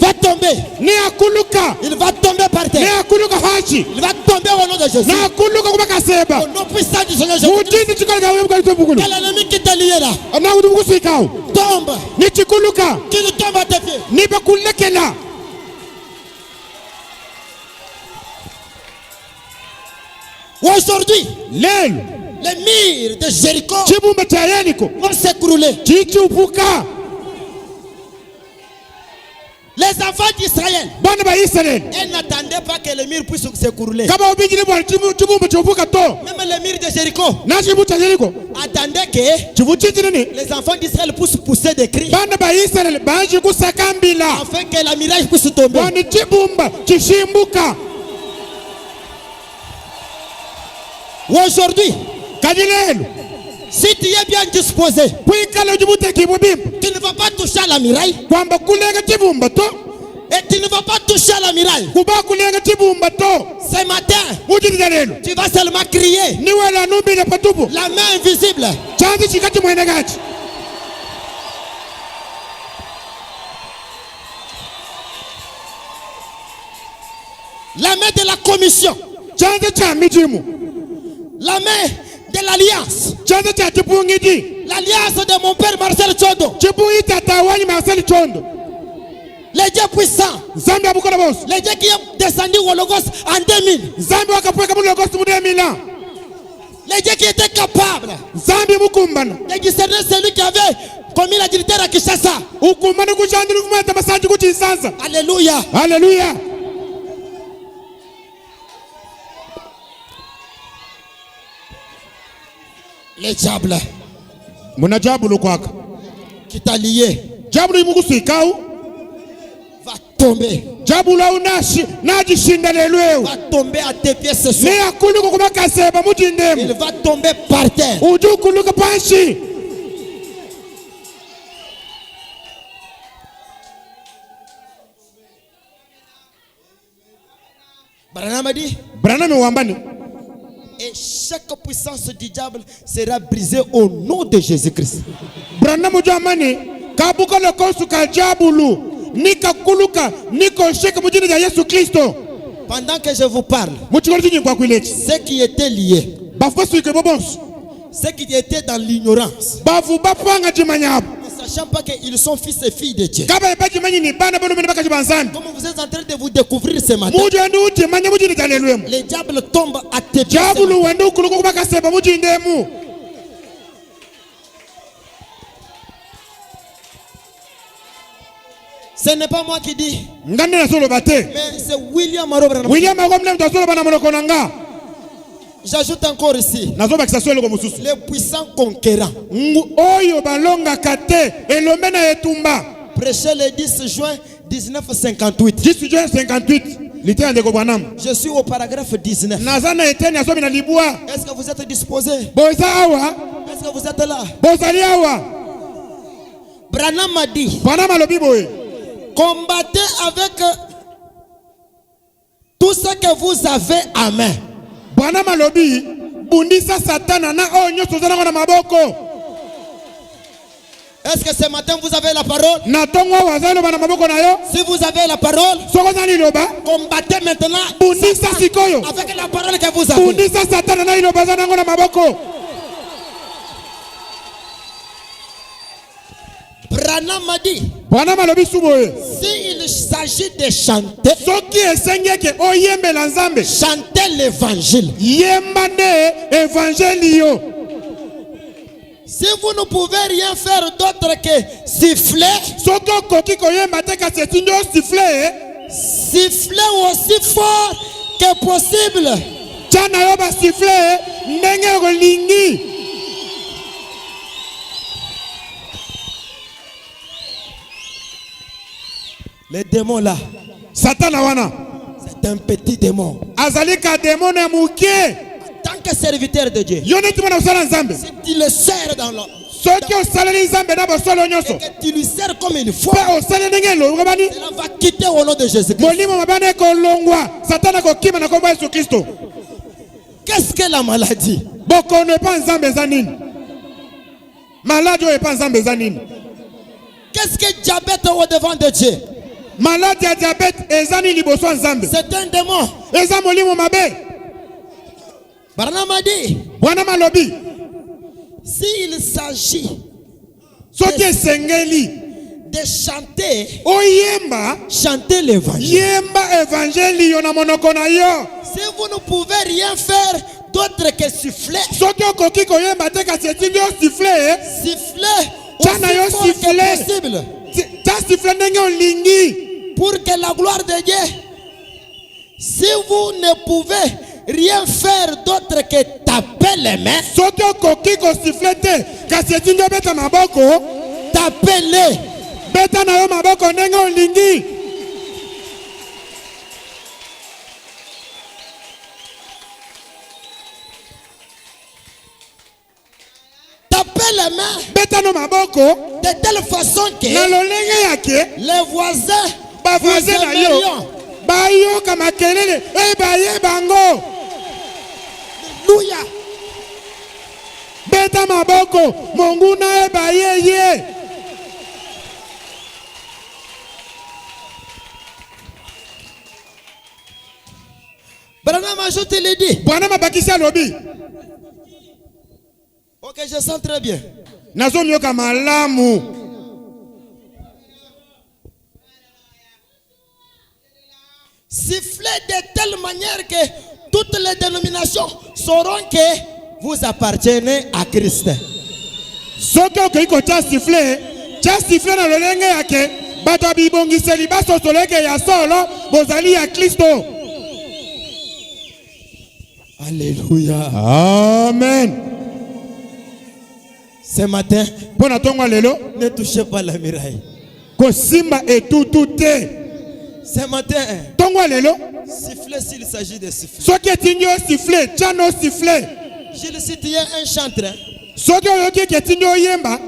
va tomber. Il va tomber par terre. Il va tomber au nom de Jésus. Au nom puissant du Seigneur Jésus. Quel ennemi qui te lié là tombe. Qu'il tombe à tes pieds. Aujourd'hui, les murs de Jéricho vont s'écrouler. Les enfants d'Israël, ils n'attendaient pas que les murs puissent s'écrouler. Même les murs de Jéricho attendaient que les enfants d'Israël puissent pousser des cris afin que la miraille puisse tomber. Aujourd'hui, si tu es bien disposé, tu ne vas pas toucher à la miraille. Et tu ne vas pas toucher à la miraille. Ce matin, tu vas seulement crier. La main invisible. La main de la commission. La main de l'alliance. L'alliance de mon père Marcel Chondo. Le Dieu puissant. Le Dieu qui est descendu au Logos en 2000. Le Dieu qui était capable de discerner celui qui avait commis l'adultère à Kinshasa. Alléluia. Alléluia. Le diable qui t'a lié va tomber. Va tomber à tes pieds ce soir. Il va tomber par terre. Branham a dit, et chaque puissance du diable sera brisée au nom de Jésus-Christ. Pendant que je vous parle, ceux qui étaient liés, ceux qui étaient dans l'ignorance, sachant pas qu'ils sont fils et filles de Dieu. Comme vous êtes en train de vous découvrir ce matin, les diables tombent à tes pieds. Ce n'est pas moi qui dis, mais c'est William Marobra. J'ajoute encore ici, les puissants conquérants. Prêché le 10 juin 1958. 10 juin 58. Je suis au paragraphe 19. Est-ce que vous êtes disposés? Est-ce que vous êtes là? Branham a dit, combattez avec tout ce que vous avez à main. Est-ce que ce matin vous avez la parole? Si vous avez la parole, combattez maintenant avec la parole que vous avez. Branham a dit, s'il s'agit de chanter, chantez l'évangile. Si vous ne pouvez rien faire d'autre que siffler, siffler aussi fort que possible. Les démons là, Satan c'est un petit démon. Tant que serviteur de Dieu, si tu le sers dans l'eau, et que tu lui sers comme il faut, cela va quitter au nom de Jésus-Christ. Qu'est-ce que la maladie? Qu'est-ce que le diabète au devant de Dieu? Malade à diabète, c'est un démon. Branham a dit, s'il s'agit de chanter, chanter l'évangile. Si vous ne pouvez rien faire d'autre que siffler, siffler aussi fort que possible, pour que la gloire de Dieu, si vous ne pouvez rien faire d'autre que taper les mains, tapez-les. Tapez les mains de telle façon que les voisins vous aimerions. Alléluia. Beta maboko monguna ebayeye. Branham ajoute, il dit. Branham bakisa lobi. Ok, je sens très bien. Nazomyoka malamu. Sifflez de telle manière que toutes les dénominations sauront que vous appartenez à Christ. Soko ko siffler na lolenge yake bato bibongiseli basosoleke ya solo bozali ya Kristo. Alléluia. Amen. Ce matin, ne touchez pas la muraille. Kosimba et tout. Ce matin, siffler s'il s'agit de siffler. Ce qui est siffler, tiano siffler. Je le cite, il y a un chanteur. Ce qui est yemba.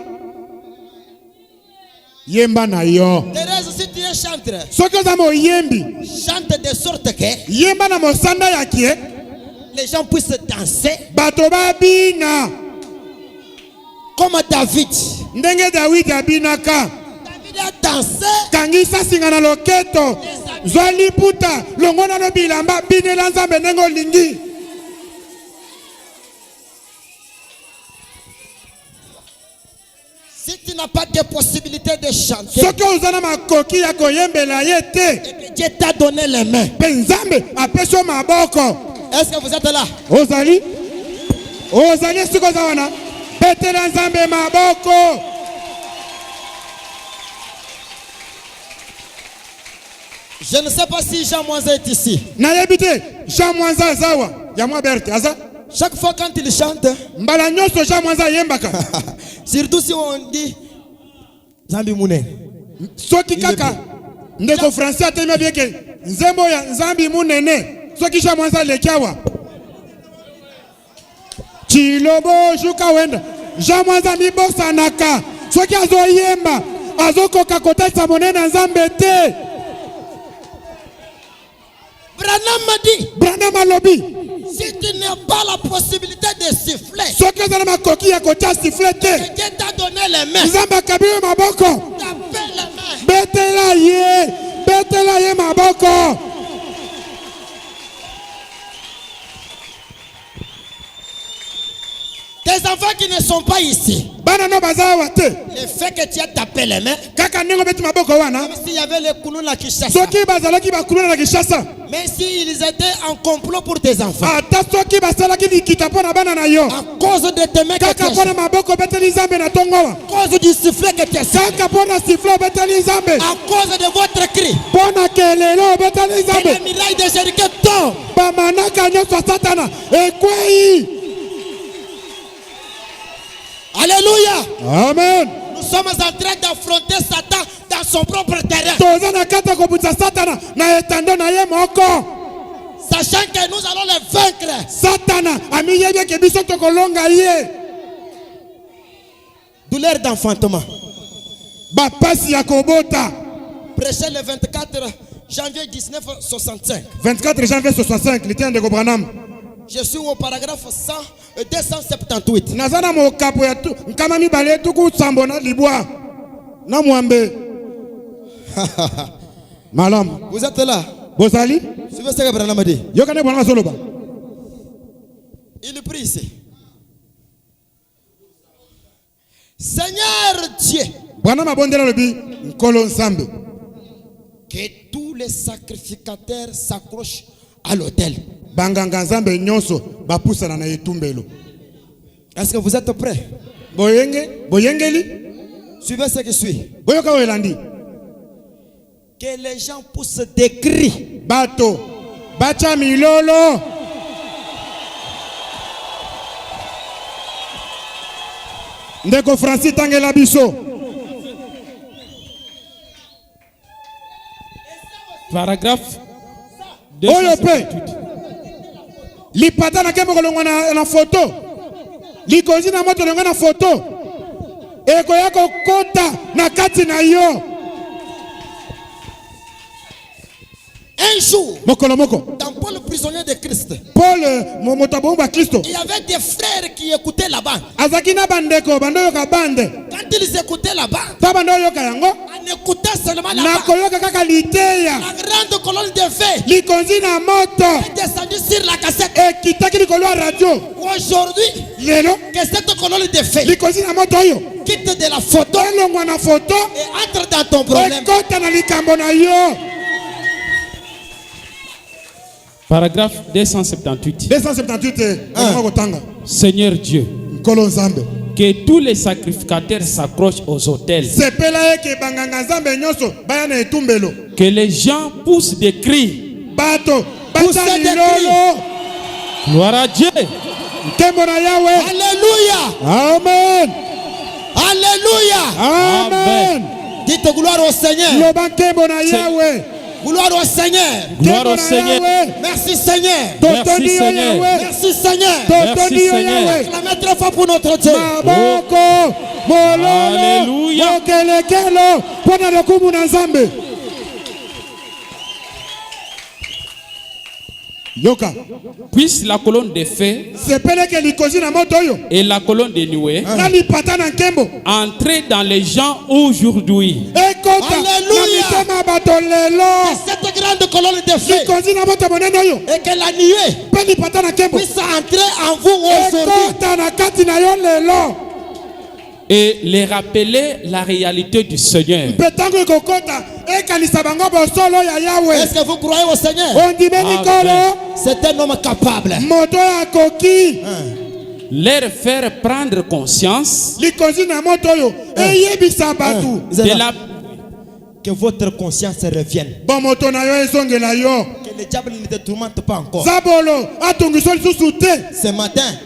Yemba na yo. Thérèse aussi tu es chanteur. Ce qui est yembi. Chante de sorte que yemba na mosanda yakie. Les gens puissent danser. Batoba bina. Comme David. Ndenge David abinaka. David a dansé. Kangisa singana loketo. Zwali puta. Longona no bilamba. Bine lanza benengo lingi. Si Si tu n'as pas de possibilité de chanter, soki ozana makoki ya koyembela ye te, et que Dieu t'a donné les mains. pe nzambe apesi yo maboko. Est-ce que vous êtes là? Ozali esika oza wana, betela nzambe maboko. Je ne sais pas si Jean Mwanza est ici. Nayebi te Jean Mwanza azawa ya mwa Berthe aza. Chaque fois quand il chante, Mbala nyonso Jean Mwanza yembaka. surtout si on dit Zambi Mounen. Soki kaka ndeko français atema bieke nzembo ya nzambi munene. Soki Jean Mwanza lekiawa. Chilobo shuka wenda. Jean Mwanza mibosa naka. Soki azo yemba azokoka kotesa monene nzambe te. Branham alobi, si tu n'as pas la possibilité de siffler, soki ozana makoki ya kotia sifflet te, Dieu t'a donné les mains. nzambe akabi yo maboko. T'appelles les mains. Betela ye maboko. Tes enfants qui ne sont pas ici, Bana no bazawa te, le fait que tu as tapé les mains, kaka nengo beti maboko wana. même s'il y avait les Kounouna qui chassent, Soki bazalaki bakuluna na Kinshasa, mais s'ils étaient en complot pour tes enfants, ata soki basalaki likita pona bana na yo, à cause de tes mains que tu kaka as pona maboko beteli nzambe na tongowa, à cause du sifflet que tu as sifflé, kaka pona sifflet beteli nzambe, à cause de votre cri, pona kelelo beteli et nzambe. les murailles de Jéricho tombent. Bamanaka nyonso satana ekwei. Alléluia. Amen. Nous sommes en train d'affronter Satan dans son propre terrain, Toza na kata kobutsa satana na etando na ye moko. sachant que nous allons les vaincre. Satana amiyebi ke biso tokolonga ye. Douleur d'enfantement. Bapasi ya kobota. Prêché le 24 janvier 1965. 24 janvier 65, litien de Branham. Je suis au paragraphe 278. Nazana mokapo ya tu nkama mibale tuku sambona libwa na mwambe. Malam. Vous êtes là? Bozali? Suivez ce que Branham a dit. Yokane Branham soloba. Il prie ici. Seigneur Dieu, Branham abondela lobi nkolo nsambe. que tous les sacrificateurs s'accrochent à l'autel. Banganga nzambe nyonso bapusana na etumbelo. Est-ce que vous êtes prêts? Boyengeli? Suivez ce qui suit. Boyoka welandi. Que les gens poussent des cris. Bato. Bacha milolo. Ndeko Francis tangela biso. Paragraphe Oyo pe. Lipata na kembo kolongwa na photo. Likozi na moto kolongwa na photo. Eko yako kota na kati na yo. Un jour, Mokolo moko. dans Paul, prisonnier de Christ, Paul motabomba Kristo. il y avait des frères qui écoutaient là-bas. Azaki na bandeko bandoyo ka bande. Quand ils écoutaient là-bas, Ta bandoyo ka yango. on écoutait seulement Na là-bas. koyoka kaka liteya. La grande colonne de feu Likonzi na moto. est descendue sur la cassette. Ekitaki likolo ya radio. Aujourd'hui, Lelo que cette colonne de feu likonzi na moto oyo. quitte de la photo Elongwa na photo. et entre dans ton problème. Ekota na likambo na yo. Paragraphe 278. 278 kotanga. Seigneur Dieu, Nkolo nzambe. que tous les sacrificateurs s'accrochent aux autels. Sepela eke banganga nzambe nyonso baya na etumbelo. Que les gens poussent des cris. Bato Poussez bacha des milolo. Gloire à Dieu. Nkembo na Yahweh. Alléluia. Amen. Alléluia. Amen. Dites gloire au Seigneur. Loba nkembo na Yahweh. Gloire au Seigneur. Gloire au Seigneur. Merci Seigneur. Totoni yo Seigneur. Yahweh. Merci Seigneur. Totoni yo Seigneur. Yahweh. La mettre fois pour notre Dieu. Maboko. Mololo. Alléluia. Mokelekelo. Pona lokumu na nzambe. Yoka. Puisse la colonne de feu Sepeleke likozi na moto oyo. et la colonne de nuée Na lipata na nkembo. entrer dans les gens aujourd'hui. Ekota. Alléluia. Na mitema bato lelo. Cette grande colonne de feu Likozi na moto monene oyo. et que la nuée Pe lipata na nkembo. puisse entrer en vous aujourd'hui. Ekota na kati na yo lelo. et les rappeler la réalité du Seigneur. Est-ce que vous croyez au Seigneur? C'est un homme capable. Leur faire prendre conscience que votre conscience revienne. Que le diable ne te tourmente pas encore. Ce matin,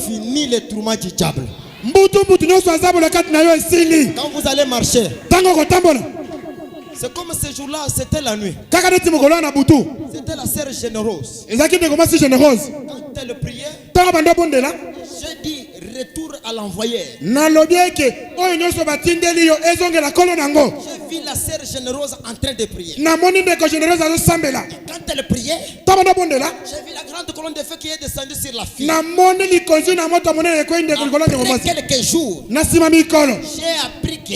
fini les tourments du diable. Quand vous allez marcher, c'est comme ce jour-là, c'était la nuit. C'était la sœur généreuse. Quand elle priait, j'ai dit retour à l'envoyeur. J'ai vu la sœur généreuse en train de prier. Et quand elle priait, j'ai vu la grande colonne de feu qui est descendue sur la fille. Après quelques jours, j'ai appris que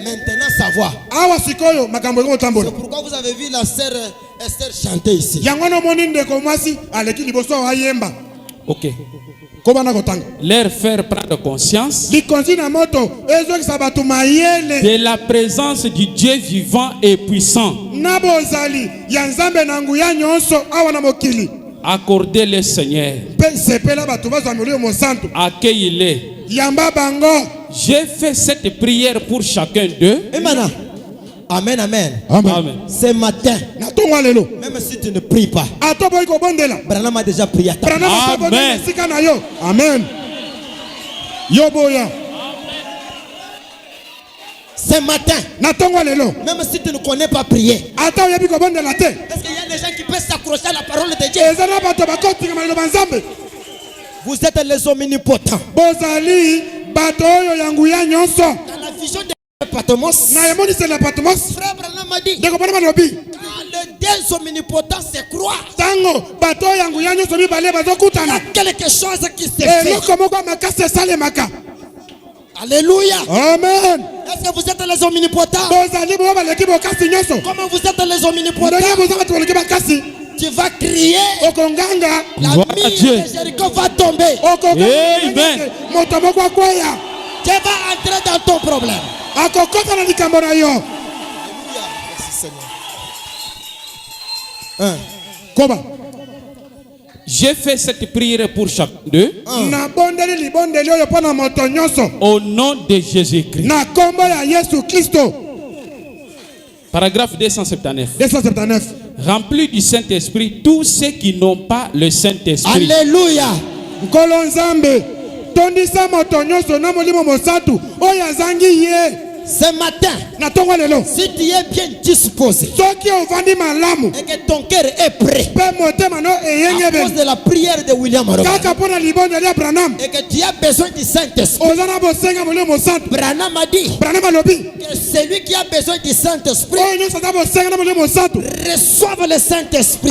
maintenant ça va. C'est pourquoi vous avez vu la sœur Esther chanter ici. Ok. Leur faire prendre conscience de la présence du Dieu vivant et puissant. Accordez le Seigneur. Accueillez-les. J'ai fait cette prière pour chacun d'eux. Amen, amen. Amen. Ce matin, même si tu ne pries pas, Branham a déjà prié à ta place. Amen. Amen. Ce matin, même si tu ne connais pas prier, est-ce qu'il y a des gens qui peuvent s'accrocher à la parole de Dieu? Vous êtes les omnipotents. Dans la vision de Patmos, frère Branham a dit, quand les deux omnipotents se croisent, il y a quelque chose qui se fait. Alléluia. Amen. Est-ce que vous êtes les omnipotents? Comment vous êtes les omnipotents? Tu vas crier, la mine de Jéricho va tomber. Amen. Tu vas entrer dans ton problème. Alléluia. J'ai fait cette prière pour chacun d'eux. Au nom de Jésus-Christ. Paragraphe 279. Remplis du Saint-Esprit tous ceux qui n'ont pas le Saint-Esprit. Alléluia. Ce matin, si tu es bien disposé et que ton cœur est prêt à cause de la prière de William Rowan et que tu as besoin du Saint-Esprit, Branham a dit que celui qui a besoin du Saint-Esprit reçoive le Saint-Esprit.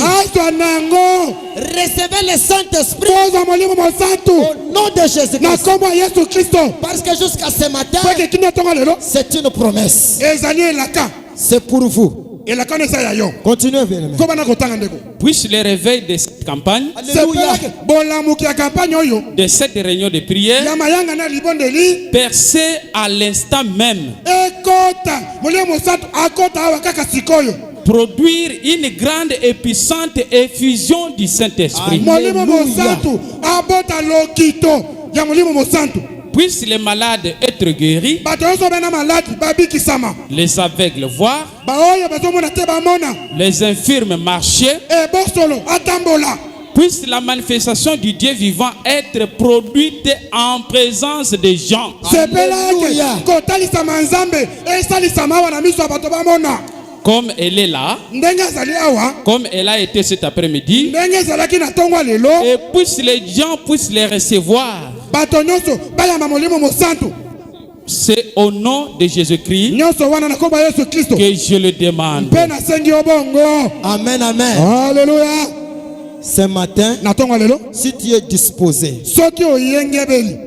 Recevez le Saint-Esprit au nom de Jésus-Christ. Parce que jusqu'à ce matin, c'est une promesse. C'est pour vous. Continuez, bien-aimés. Puisse le réveil de cette campagne, Alléluia. de cette réunion de prière, percer à l'instant même, produire une grande et puissante effusion du Saint-Esprit. Puissent les malades être guéris, les aveugles voir, les infirmes marcher. Puisse la manifestation du Dieu vivant être produite en présence des gens. Comme elle est là, comme elle a été cet après-midi, et puisse les gens puissent les recevoir. C'est au nom de Jésus-Christ que je le demande. Amen, amen. Alléluia. Ce matin, si tu es disposé,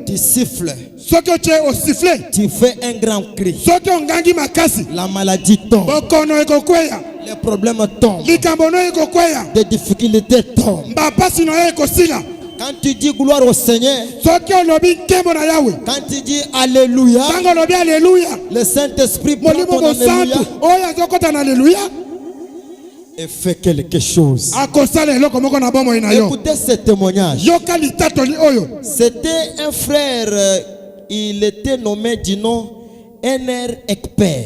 tu siffles, tu fais un grand cri, la maladie tombe, les problèmes tombent, les difficultés tombent. Quand tu dis gloire au Seigneur, quand tu dis alléluia, le Saint-Esprit prend ton alléluia et fait quelque chose. Écoutez ce témoignage. C'était un frère, il était nommé du nom NR Ekper.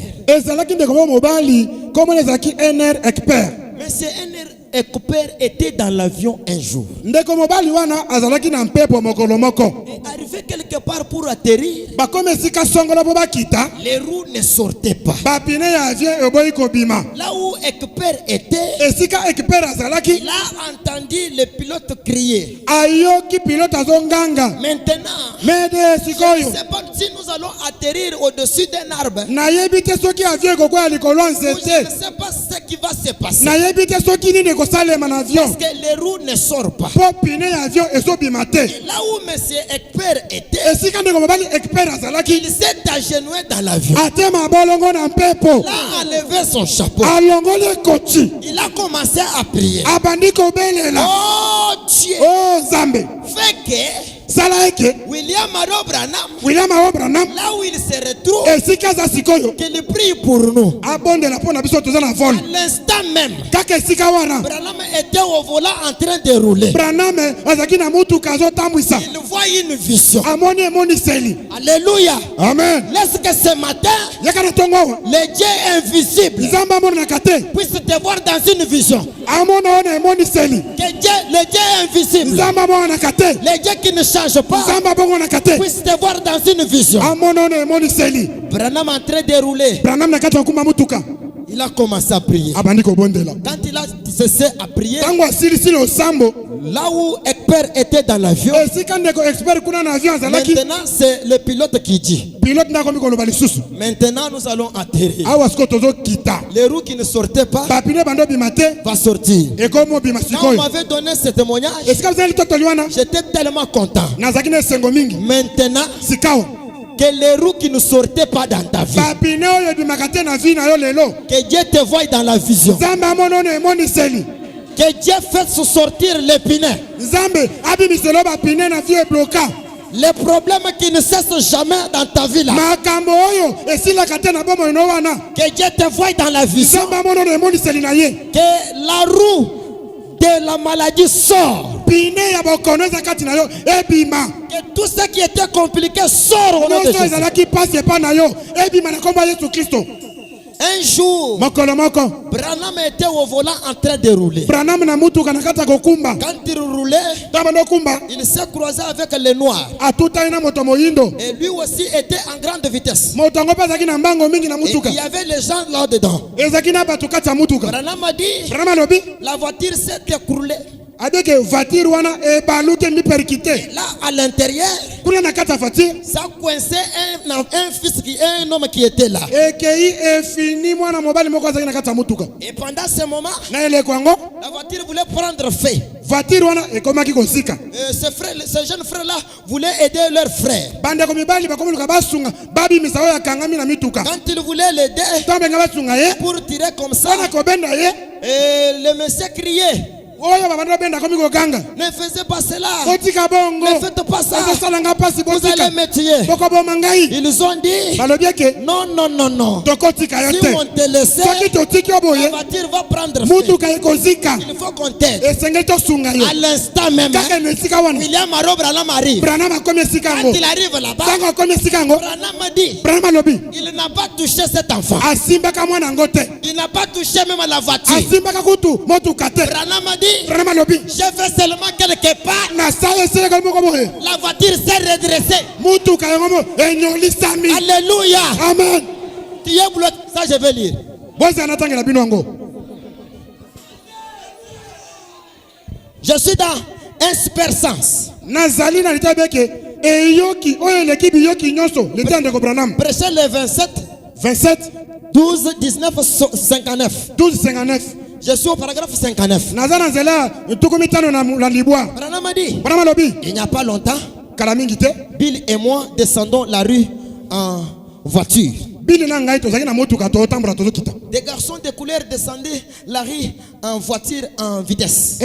Mais c'est NR Ekper était dans l'avion un jour. Et arrivé quelque part pour atterrir, les roues ne sortaient pas. Là où Ekper était, il a entendu le pilote crier. Maintenant, je ne sais pas si nous allons atterrir au-dessus d'un arbre. Je ne sais pas ce qui va se passer. Parce que les roues ne sortent pas. Et là où M. Ekper était, il s'est agenouillé dans l'avion. Il a enlevé son chapeau. Il a commencé à prier. Oh Dieu, fait que William Aro Branham, là où il se retrouve, qu'il prie pour nous. À l'instant même, Branham était au volant en train de rouler. Il voit une vision. Alléluia. Amen. Laisse que ce matin, les dieux invisibles puissent te voir dans une vision. Que Dieu, les dieux invisibles, les dieux qui ne changent pas, puissent te voir dans une vision. Branham en train de rouler, il a commencé à prier. Quand il a cessé à prier, là où Ekper était dans l'avion, maintenant c'est le pilote qui dit. Maintenant nous allons atterrir. Les roues qui ne sortaient pas va sortir. Quand on m'avait donné ce témoignage, j'étais tellement content. Maintenant, que les roues qui ne sortaient pas dans ta vie, que Dieu te voie dans la vision. Que Dieu fasse sortir les pneus. Les problèmes qui ne cessent jamais dans ta vie là, que Dieu te voie dans la vision. Que la roue de la maladie sort. Que tout ce qui était compliqué sort au nom de Jésus. Un jour, Branham était au volant en train de rouler. Quand il roulait, il s'est croisé avec les noirs. Et lui aussi était en grande vitesse. Et il y avait les gens là-dedans. Branham a dit, la voiture s'est écroulée. Là à l'intérieur, ça coinçait un homme qui était là. Et pendant ce moment, la voiture voulait prendre feu. Ce jeune frère là voulait aider leur frère. Quand il voulait l'aider pour tirer comme ça, et le monsieur criait, ne faisez pas cela. Ne faites pas ça. Vous allez me tuer. Ils ont dit non, non, non, non. Si on te laisse, la voiture va prendre feu. Il faut qu'on t'aide. À l'instant même, William Aro Branham arrive. Quand il arrive là-bas, Branham a dit, il n'a pas touché cet enfant. Il n'a pas touché même la voiture. Branham a dit, je fais seulement quelque part. La voiture s'est redressée. Alléluia. Amen. Tu es bloqué. Ça je vais lire. Je suis dans inspersance. Prêchez le 27 12 19 59. Je suis au paragraphe 59. Branham a dit, il n'y a pas longtemps, Bill et moi descendons la rue en voiture. Des garçons de couleur descendaient la rue en voiture en vitesse.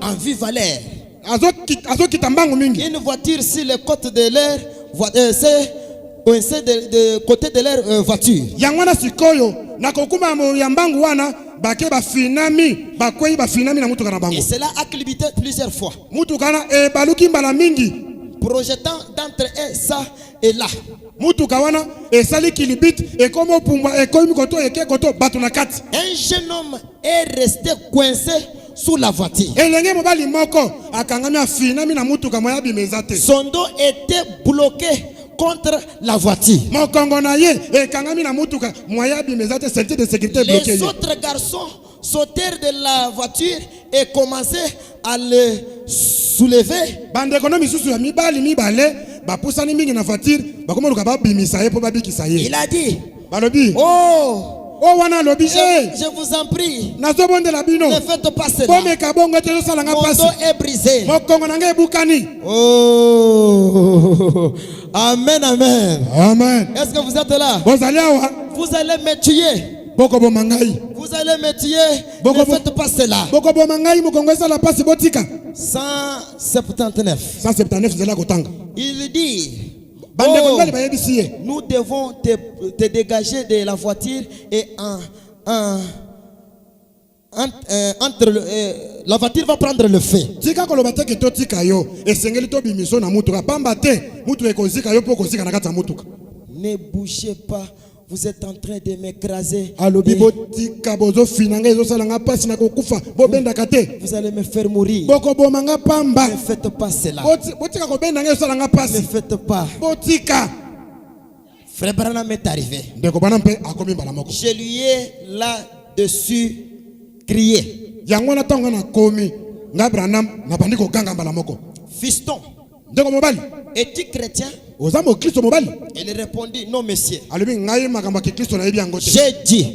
En vive allure. Une voiture sur le côté de l'air, c'est coincé de côté de leur voiture. Et cela a clignoté plusieurs fois. Projetant d'entre eux ça et là. Un jeune homme est resté coincé sous la voiture. Son dos était bloqué contre la voiture. Les autres garçons sautèrent de la voiture et commençaient à le soulever. Il a dit, oh, je vous en prie, ne faites pas cela. Mon dos est brisé. Oh, amen, amen. Est-ce que vous êtes là? Vous allez me tuer. Vous allez me tuer. Ne faites pas cela. 179. Il dit, oh, nous devons te dégager de la voiture et la voiture va prendre le feu. Ne bougez pas. Vous êtes en train de m'écraser. Vous allez me faire mourir. Ne faites pas cela. Ne faites pas. Frère Branham est arrivé. Je lui ai là-dessus crié. Fiston, es-tu chrétien? Il répondit, non monsieur. J'ai dit,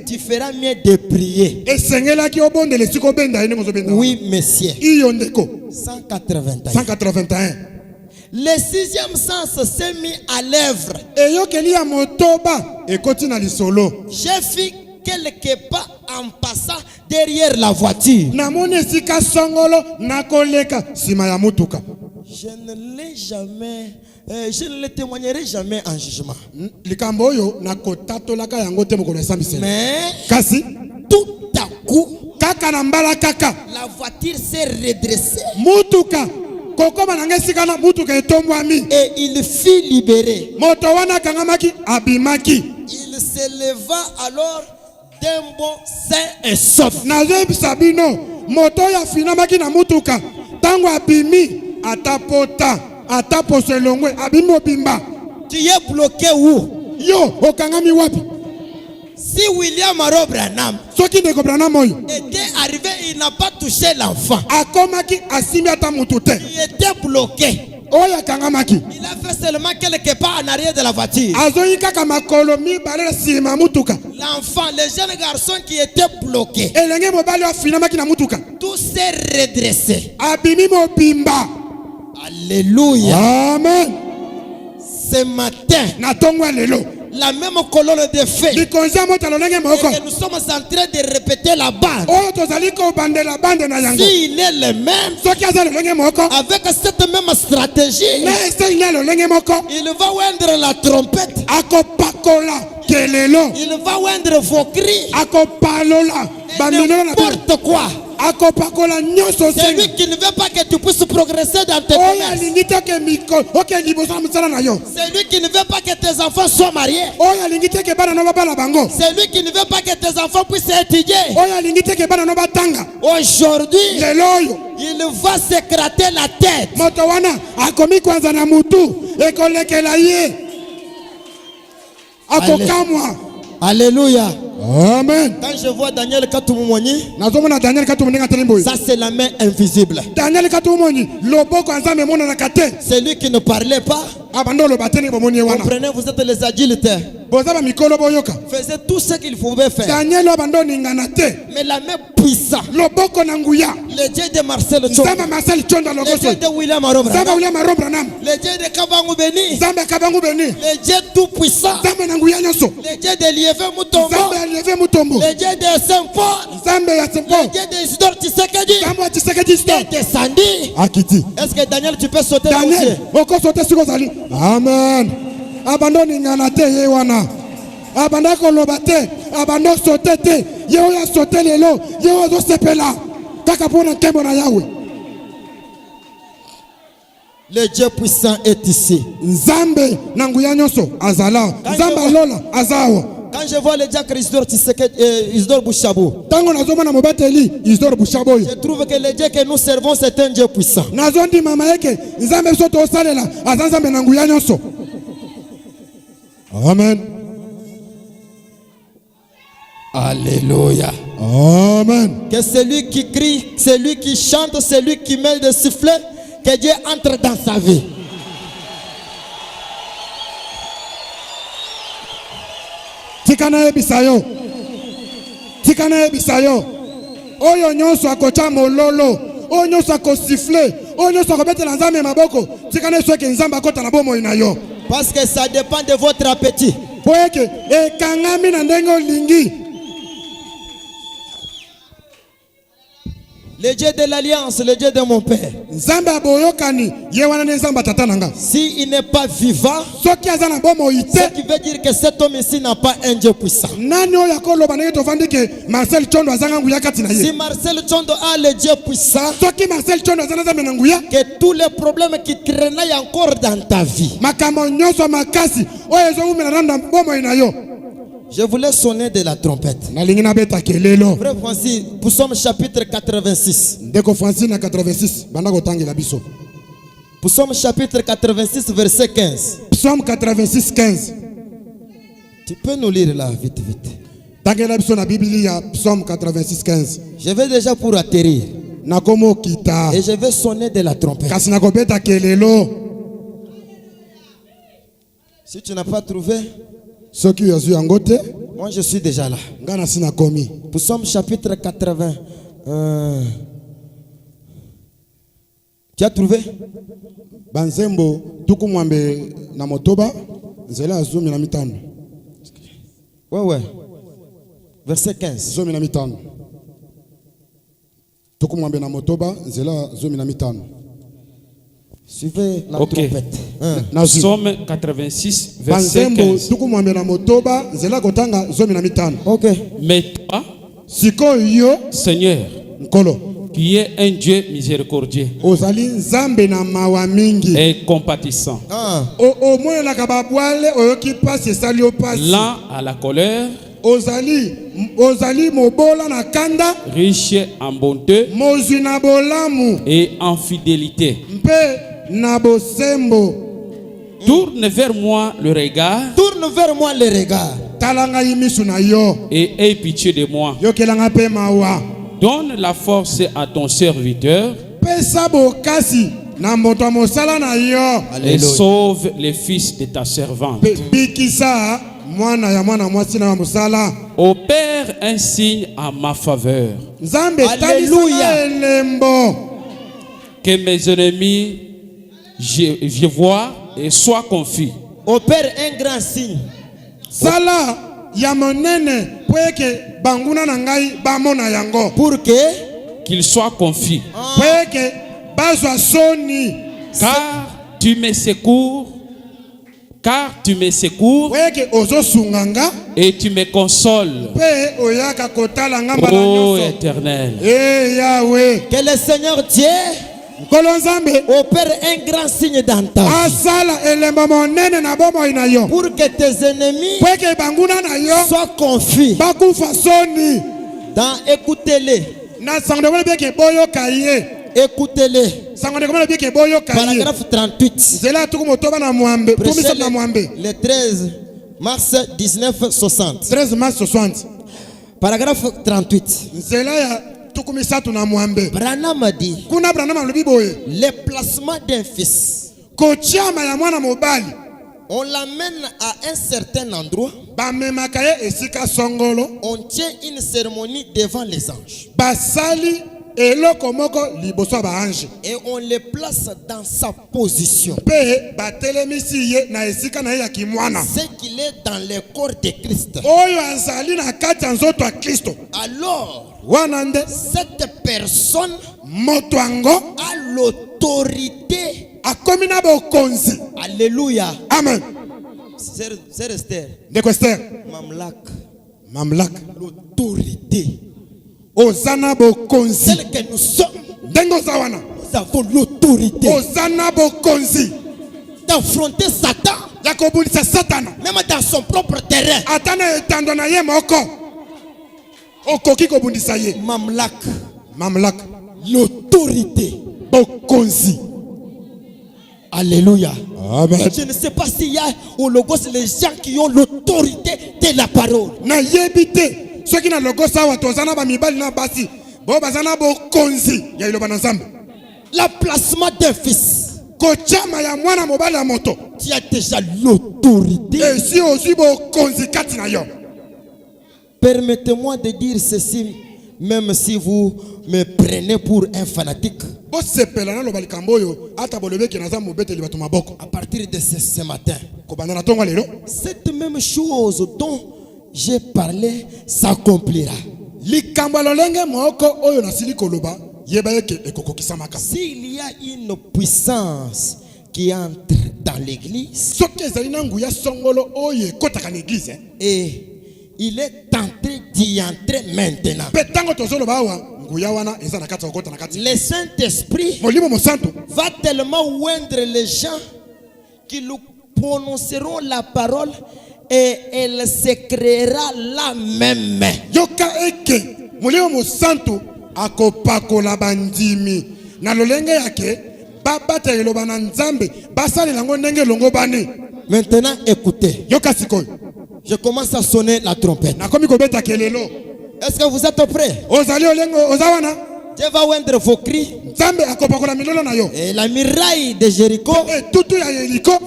tu feras mieux de prier. Oui monsieur. 181. Le sixième sens s'est mis à l'œuvre. J'ai fait quelque pas en passant derrière la voiture. Je ne le témoignerai jamais en jugement. Mais tout à coup, la voiture s'est redressée. Et il fut libéré. Il se leva alors d'un bond sain et sauf. Tu es bloqué où? Si William Aro Branham était arrivé, il n'a pas touché l'enfant. Il était bloqué. Il a fait seulement quelques pas en arrière de la voiture. L'enfant, le jeune garçon qui était bloqué, tout s'est redressé. Alléluia. Amen. Ce matin, la même colonne de feu, et que nous sommes en train de répéter la bande. S'il est le même, avec cette même stratégie, il va oindre la trompette, il va oindre vos cris, n'importe quoi. C'est lui qui ne veut pas que tu puisses progresser dans tes commerces. C'est lui qui ne veut pas que tes enfants soient mariés. C'est lui qui ne veut pas que tes enfants puissent étudier. Aujourd'hui, il va s'écrater la tête. Alléluia. Amen. Quand je vois Daniel Katoumouani, ça c'est la main invisible. C'est lui qui ne parlait pas. Comprenez, vous êtes les adultes. faisait tout ce qu'il pouvait faire. Daniel Mais la même puissance, le Dieu de Marcel Tchonda, le Dieu de William Arobra, le Dieu de Kabangu Beni, le Dieu tout puissant, le Dieu de Liévé Mutombo, le Dieu de Saint-Paul, le Dieu de Isidore Tshisekedi est descendu. Est-ce que Daniel, tu peux sauter là aussi? Amen. Abandoni nganate yewana. Abandako lobate, abando sotete, yeo ya sote lelo, yeo zo sepela. Kaka pona kembo na Yahweh. Le Dieu puissant est ici. Nzambe nanguya nyonso azala. Nzamba lola azawa. Quand je vois le diacre Isidore Bouchabou, je trouve que le Dieu que nous servons, c'est un Dieu puissant. Amen. Alléluia. Amen. Que celui qui crie, celui qui chante, celui qui met des sifflets, que Dieu entre dans sa vie. Tikana ebisayo. Tikana ebisayo. Oyo nyonso akocha mololo. Oyo nyonso akosifle. Oyo nyonso akobetela nzambe maboko. Tikana soke nzamba akota na bomo inayo. Parce que ça dépend de votre appétit. Poeke ekangami na ndenge olingi. Le Dieu de l'alliance, le Dieu de mon père. Si il n'est pas vivant, ce qui veut dire que cet homme ici n'a pas un Dieu puissant. Si Marcel Tchondo a le Dieu puissant, que tous les problèmes qui traînaient encore dans ta vie, je voulais sonner de la trompette. Frère Francis, Psaume chapitre 86. Psaume chapitre 86, verset 15. Psaume 86, 15. Tu peux nous lire là, vite, vite. Psaume 86, 15. Je vais déjà pour atterrir. Et je vais sonner de la trompette. Si tu n'as pas trouvé, moi je suis déjà là. Psaume chapitre 80. Tu as trouvé? Ouais. Verset 15. Suivez la trompette. Psaume 86, verset 15. Ok. Mais toi, Seigneur, qui est un Dieu miséricordieux et compatissant, lent à la colère, riche en bonté et en fidélité. Tourne vers moi le regard. Et aie pitié de moi. Donne la force à ton serviteur. Et sauve les fils de ta servante. Opère un signe à ma faveur. Alléluia. Que mes ennemis je vois et soient confus. Opère un grand signe. Pour que qu'ils soient confus. Car tu me secours. Et tu me consoles. Ô Éternel. Que le Seigneur Dieu opère un grand signe dans ta vie. Pour que tes ennemis soient confus. Écoutez-les. Écoutez-les. Paragraphe 38. Le 13 mars 1960. Paragraphe 38. Branham a dit le placement d'un fils On l'amène à un certain endroit. On tient une cérémonie devant les anges. Et on les place dans sa position. C'est qu'il est dans le corps de Christ. Alors, cette personne a l'autorité. Alléluia. Amen. C'est Esther. Mamlak. L'autorité. Celle que nous sommes. Nous avons l'autorité d'affronter Satan. Même dans son propre terrain. Mamlak. L'autorité. Alléluia. Amen. Je ne sais pas s'il y a au Logos les gens qui ont l'autorité de la parole. L'emplacement d'un fils. Tu as déjà l'autorité. Permettez-moi de dire ceci, même si vous me prenez pour un fanatique. À partir de ce matin, cette même chose dont j'ai parlé s'accomplira. S'il y a une puissance qui entre dans l'église et il est tenté d'y entrer maintenant, le Saint-Esprit va tellement oindre les gens qui nous prononceront la parole et elle se créera là même. Maintenant écoutez, je commence à sonner la trompette. Est-ce que vous êtes prêts? Dieu va oindre vos cris et la muraille de Jéricho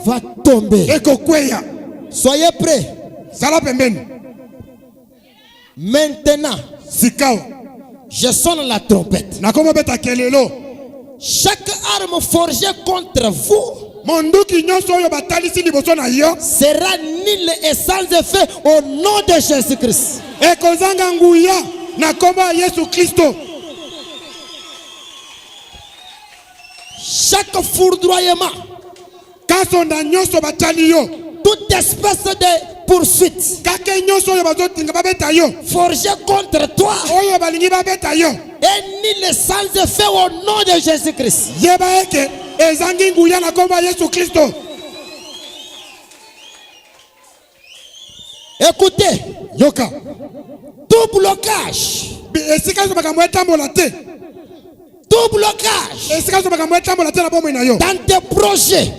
va tomber. Soyez prêts. Maintenant, je sonne la trompette. Chaque arme forgée contre vous sera nulle et sans effet au nom de Jésus-Christ. Chaque foudroiement, toute espèce de poursuite forgée contre toi est nulle sans effet au nom de Jésus-Christ. Écoutez, tout blocage, dans tes projets,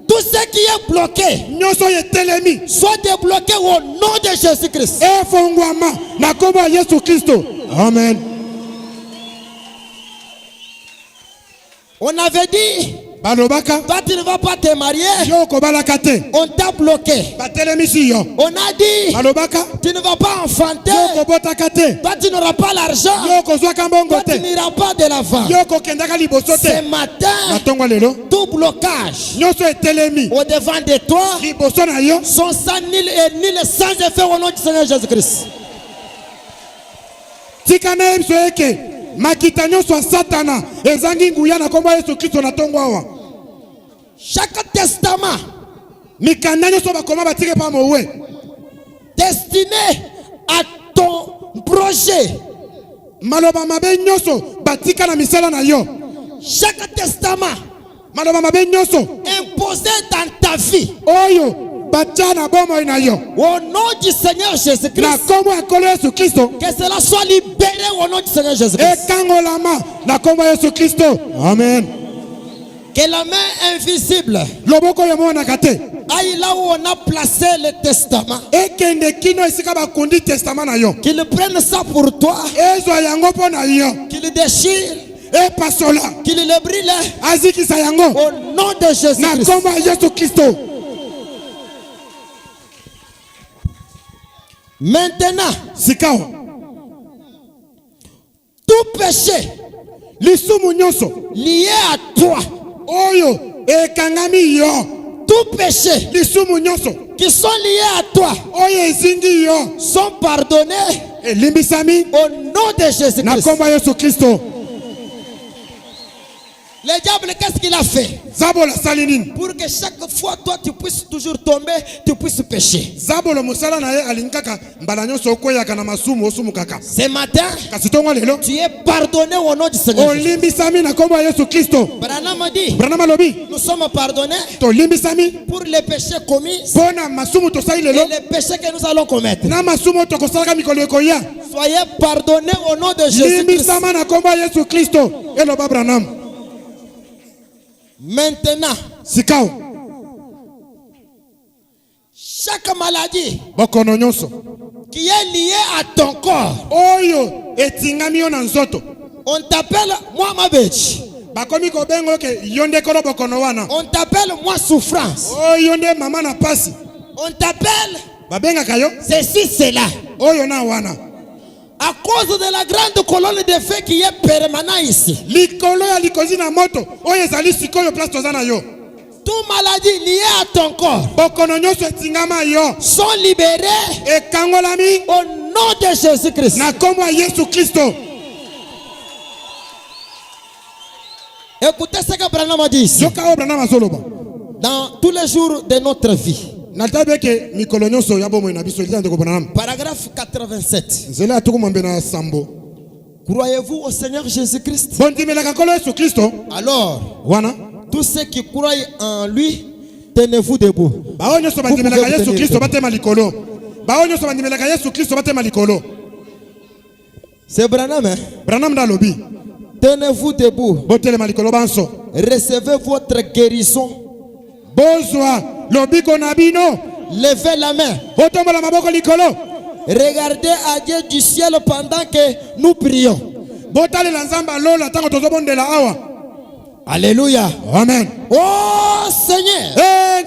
tout ce qui est bloqué soit débloqué au nom de Jésus-Christ. Amen. On avait dit, toi tu ne vas pas te marier, on t'a bloqué. On a dit, tu ne vas pas enfanter, toi tu n'auras pas l'argent, toi tu n'iras pas de l'avant. Ce matin, tout blocage au devant de toi sont sans nul et nul sans effet au nom du Seigneur Jésus-Christ. Chaque testament destiné à ton projet, chaque testament imposé dans ta vie, au nom du Seigneur Jésus-Christ, que cela soit libéré au nom du Seigneur Jésus-Christ. Amen. Que la main invisible aille là où on a placé le testament, qu'il prenne ça pour toi, qu'il déchire et pasola qu'il le brille aziki sayango au nom de Jésus na Christ. komba Yesu Kristo. Maintenant, Sikao tout péché lisumu nyonso lié à toi, oyo ekangami yo, tout péché lisumu nyonso qui sont liés à toi oyo ezingi yo sont pardonnés elimbisami au nom de Jésus na Christ. komba Yesu Kristo. Le diable, qu'est-ce qu'il a fait? Zabola salinini Pour que chaque fois toi tu puisses toujours tomber, tu puisses pécher. Zabolo musala na ye alinkaka mbala nyonso okweyaka na masumu osumu kaka. Ce matin, Kasi tongo lelo tu es pardonné au nom du Seigneur. olimbisami na komba Yesu Kristo. Branham a dit, Branham alobi nous sommes pardonnés tolimbisami pour les péchés commis pona masumu tosali et lelo les péchés que nous allons commettre. na masumu tokosalaka mikolo ekoya. Soyez pardonnés au nom de Jésus Christ. Limbisama na komba Yesu Kristo. Eloba Branham. Maintenant, Sikao chaque maladie bokono nyonso qui est liée à ton corps, oyo etingami yo na nzoto on t'appelle moi Mabech, bakomi kobengo ke yonde kolo bokono wana on t'appelle moi souffrance, oyo nde mama na pasi on t'appelle babengaka yo ceci, cela. oyo na wana À cause de la grande colonne de feu qui est permanent ici, likolo ya likozi na moto oyo ezali sikoyo place toza na yo toute maladie liée à ton corps bokono nyonso etingama yo sont libérées ekangolami au nom de Jésus Christ. na kombo ya Yesu Kristo. Écoutez ce que Branham a dit ici. Yoka oyo Branham azoloba Dans tous les jours de notre vie. natabeke mikolo nyonso ya bomoi na biso elita ndeko Branham Paragraphe 87. nzela atukumambe na sambo. Croyez-vous au Seigneur Jésus-Christ? Bondimelaka kolo Yesu Kristo Alors, wana tous ceux qui croient en lui, tenez-vous debout. bao nyonso bandimelaka Yesu Kristo batema likolo. Bao nyonso bandimelaka Yesu Kristo batema likolo. C'est Branham, hein? Branham da lobi Tenez-vous debout. botelema likolo banso Recevez votre guérison. bozwa lobiko na bino Levez la main. botombola maboko likolo Regardez à Dieu du ciel pendant que nous prions. botalela nzambe alola ntango tozobondela awa. Alléluia. Amen. Oh Seigneur,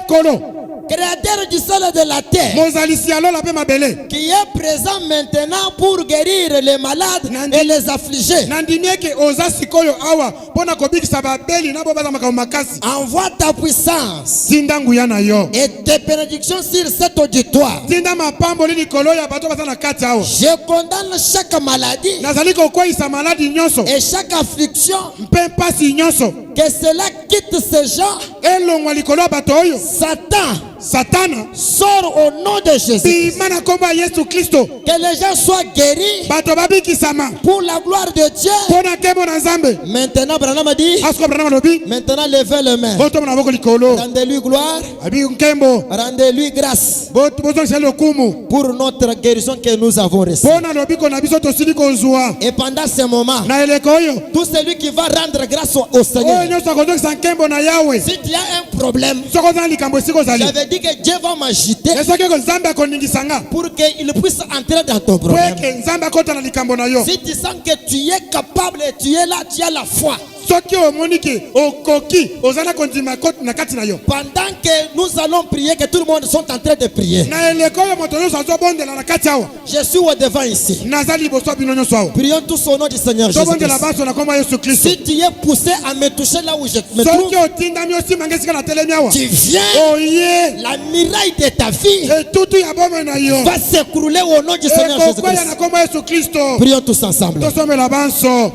Nkolo créateur du ciel et de la terre, mozalisi alola pe mabele qui est présent maintenant pour guérir les malades et les affligés. nandimi eke oza sikoyo awa mpona kobikisa babeli na bo baza makambo makasi. Envoie ta puissance tinda nguya na yo et tes bénédictions sur cet auditoire. tinda mapamboli likolo ya bato baza na kati awa. Je condamne chaque maladie nazali kokweyisa maladi nyonso et chaque affliction. mpe mpasi nyonso Que cela quitte ces gens. elongwa likolo ya bato oyo. Satan satana sort au nom de Jésus. bima na kombo ya Yesu Kristo. Que les gens soient guéris bato babikisama pour la gloire de Dieu. mpona nkembo na nzambe. Maintenant, Branham a dit, asko Branham alobi maintenant levez les mains. botomona maboko likolo Rendez-lui gloire, abi nkembo rendez-lui grâce bozongisa lokumu pour notre guérison que nous avons reçue. mpona lobiko na biso tosili kozwa Et pendant ce moment, na eleko oyo tout celui qui va rendre grâce au Seigneur, oyo nyonso akozongisa nkembo na yawe si tu as un problème, soki oza na likambo esika ozali j'avais dit que Dieu va m'agiter esoki eko nzambe akoningisanga pour qu'il puisse entrer dans ton po problème. eke nzambe akota na likambo na yo. Si tu sens que tu es capable et tu es là, tu as la foi. soki omoni ke okoki oza na kondima na kati na yo. Pendant que nous allons prier, que tout le monde sont en train de prier, na eleko oyo moto nyonso azobondela na kati awa je suis au devant ici. naza liboso ya bino nyonso awa. Prions tous au nom du Seigneur tobondela Jésus-Christ. baso na kombo ya Yesu Kristo. Si tu es poussé à me toucher là où je me trouve, soki otindami osimanga esika na telemi awa tu viens, oye la miraille de ta vie etutu ya bomoi na yo va s'écrouler au nom du Seigneur ekokwea Jésus-Christ. na kombo ya Yesu Kristo. Prions tous ensemble. tosomela banso.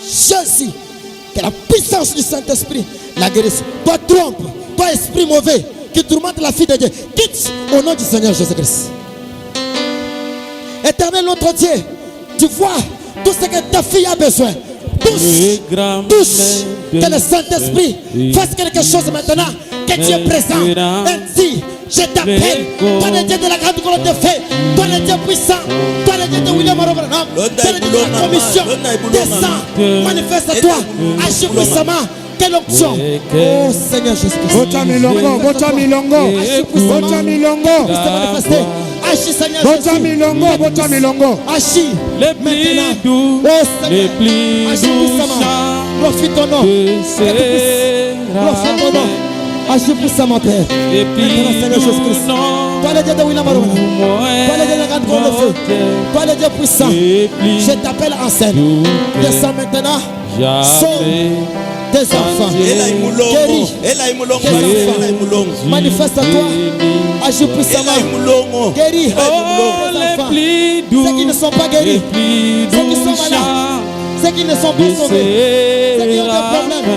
Jésus, que la puissance du Saint-Esprit la guérisse. Toi trompe, toi esprit mauvais qui tourmente la fille de Dieu, quitte au nom du Seigneur Jésus-Christ. Éternel notre Dieu, tu vois tout ce que ta fille a besoin. Touche, touche, que le Saint-Esprit fasse quelque chose maintenant, que tu es présent. Ainsi, je t'appelle, toi le Dieu de la grande colonne de feu, toi le Dieu puissant, toi le Dieu de William Branham, toi le Dieu de la commission, descends, manifeste-toi, agis puissamment, quelle option? Oh Seigneur Jésus-Christ. Bota milongo, bota milongo, bota milongo. Agis Seigneur Bota Jésus. milongo, bota milongo. Agis. Les plus doux, Oh Seigneur. les plus Agis doux puissamment. chants Glorifie ton nom. Glorifie ton nom. Agis puissamment Père. les plus Maintenant Seigneur Jésus-Christ. doux Toi le Dieu de William Arona. Toi le Dieu de la grande couronne de feu. Toi le Dieu puissant. Je t'appelle en scène. Descends maintenant. Sauve des enfants. Guéris. Manifeste-toi. Agis puissamment. Guéris. Oh, les plus doux, Ceux qui ne sont pas les guéris. plus Ceux qui doux sont malades. chants Ceux qui ne sont pas sauvés. Ceux qui ont des problèmes.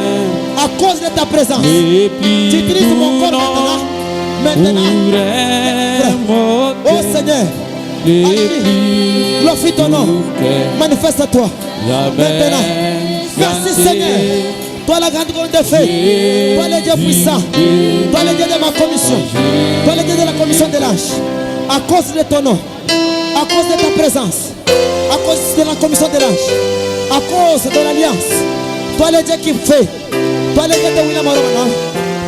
À cause de ta présence. les plus Tu utilises mon corps maintenant. Oh Seigneur. Agis. Glorifie ton nom. Manifeste-toi. Maintenant. Merci Seigneur. Toi la grande couronne de feu. Toi le Dieu puissant. Toi le Dieu de ma commission. Toi le Dieu de la commission de l'âge. À cause de ton nom. À cause de ta présence. À cause de la commission de l'âge. À cause de l'alliance. Toi le Dieu qui fait. Toi le Dieu de William Arona.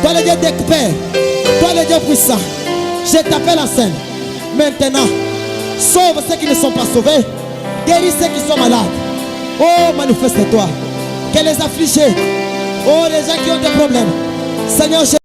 Toi le Dieu d'Ekpé. Toi le Dieu puissant. Je t'appelle en scène. Maintenant. Sauve ceux qui ne sont pas sauvés. Guéris ceux qui sont malades. Oh, manifeste-toi. Que les affligés. Oh, les gens qui ont des problèmes. Seigneur,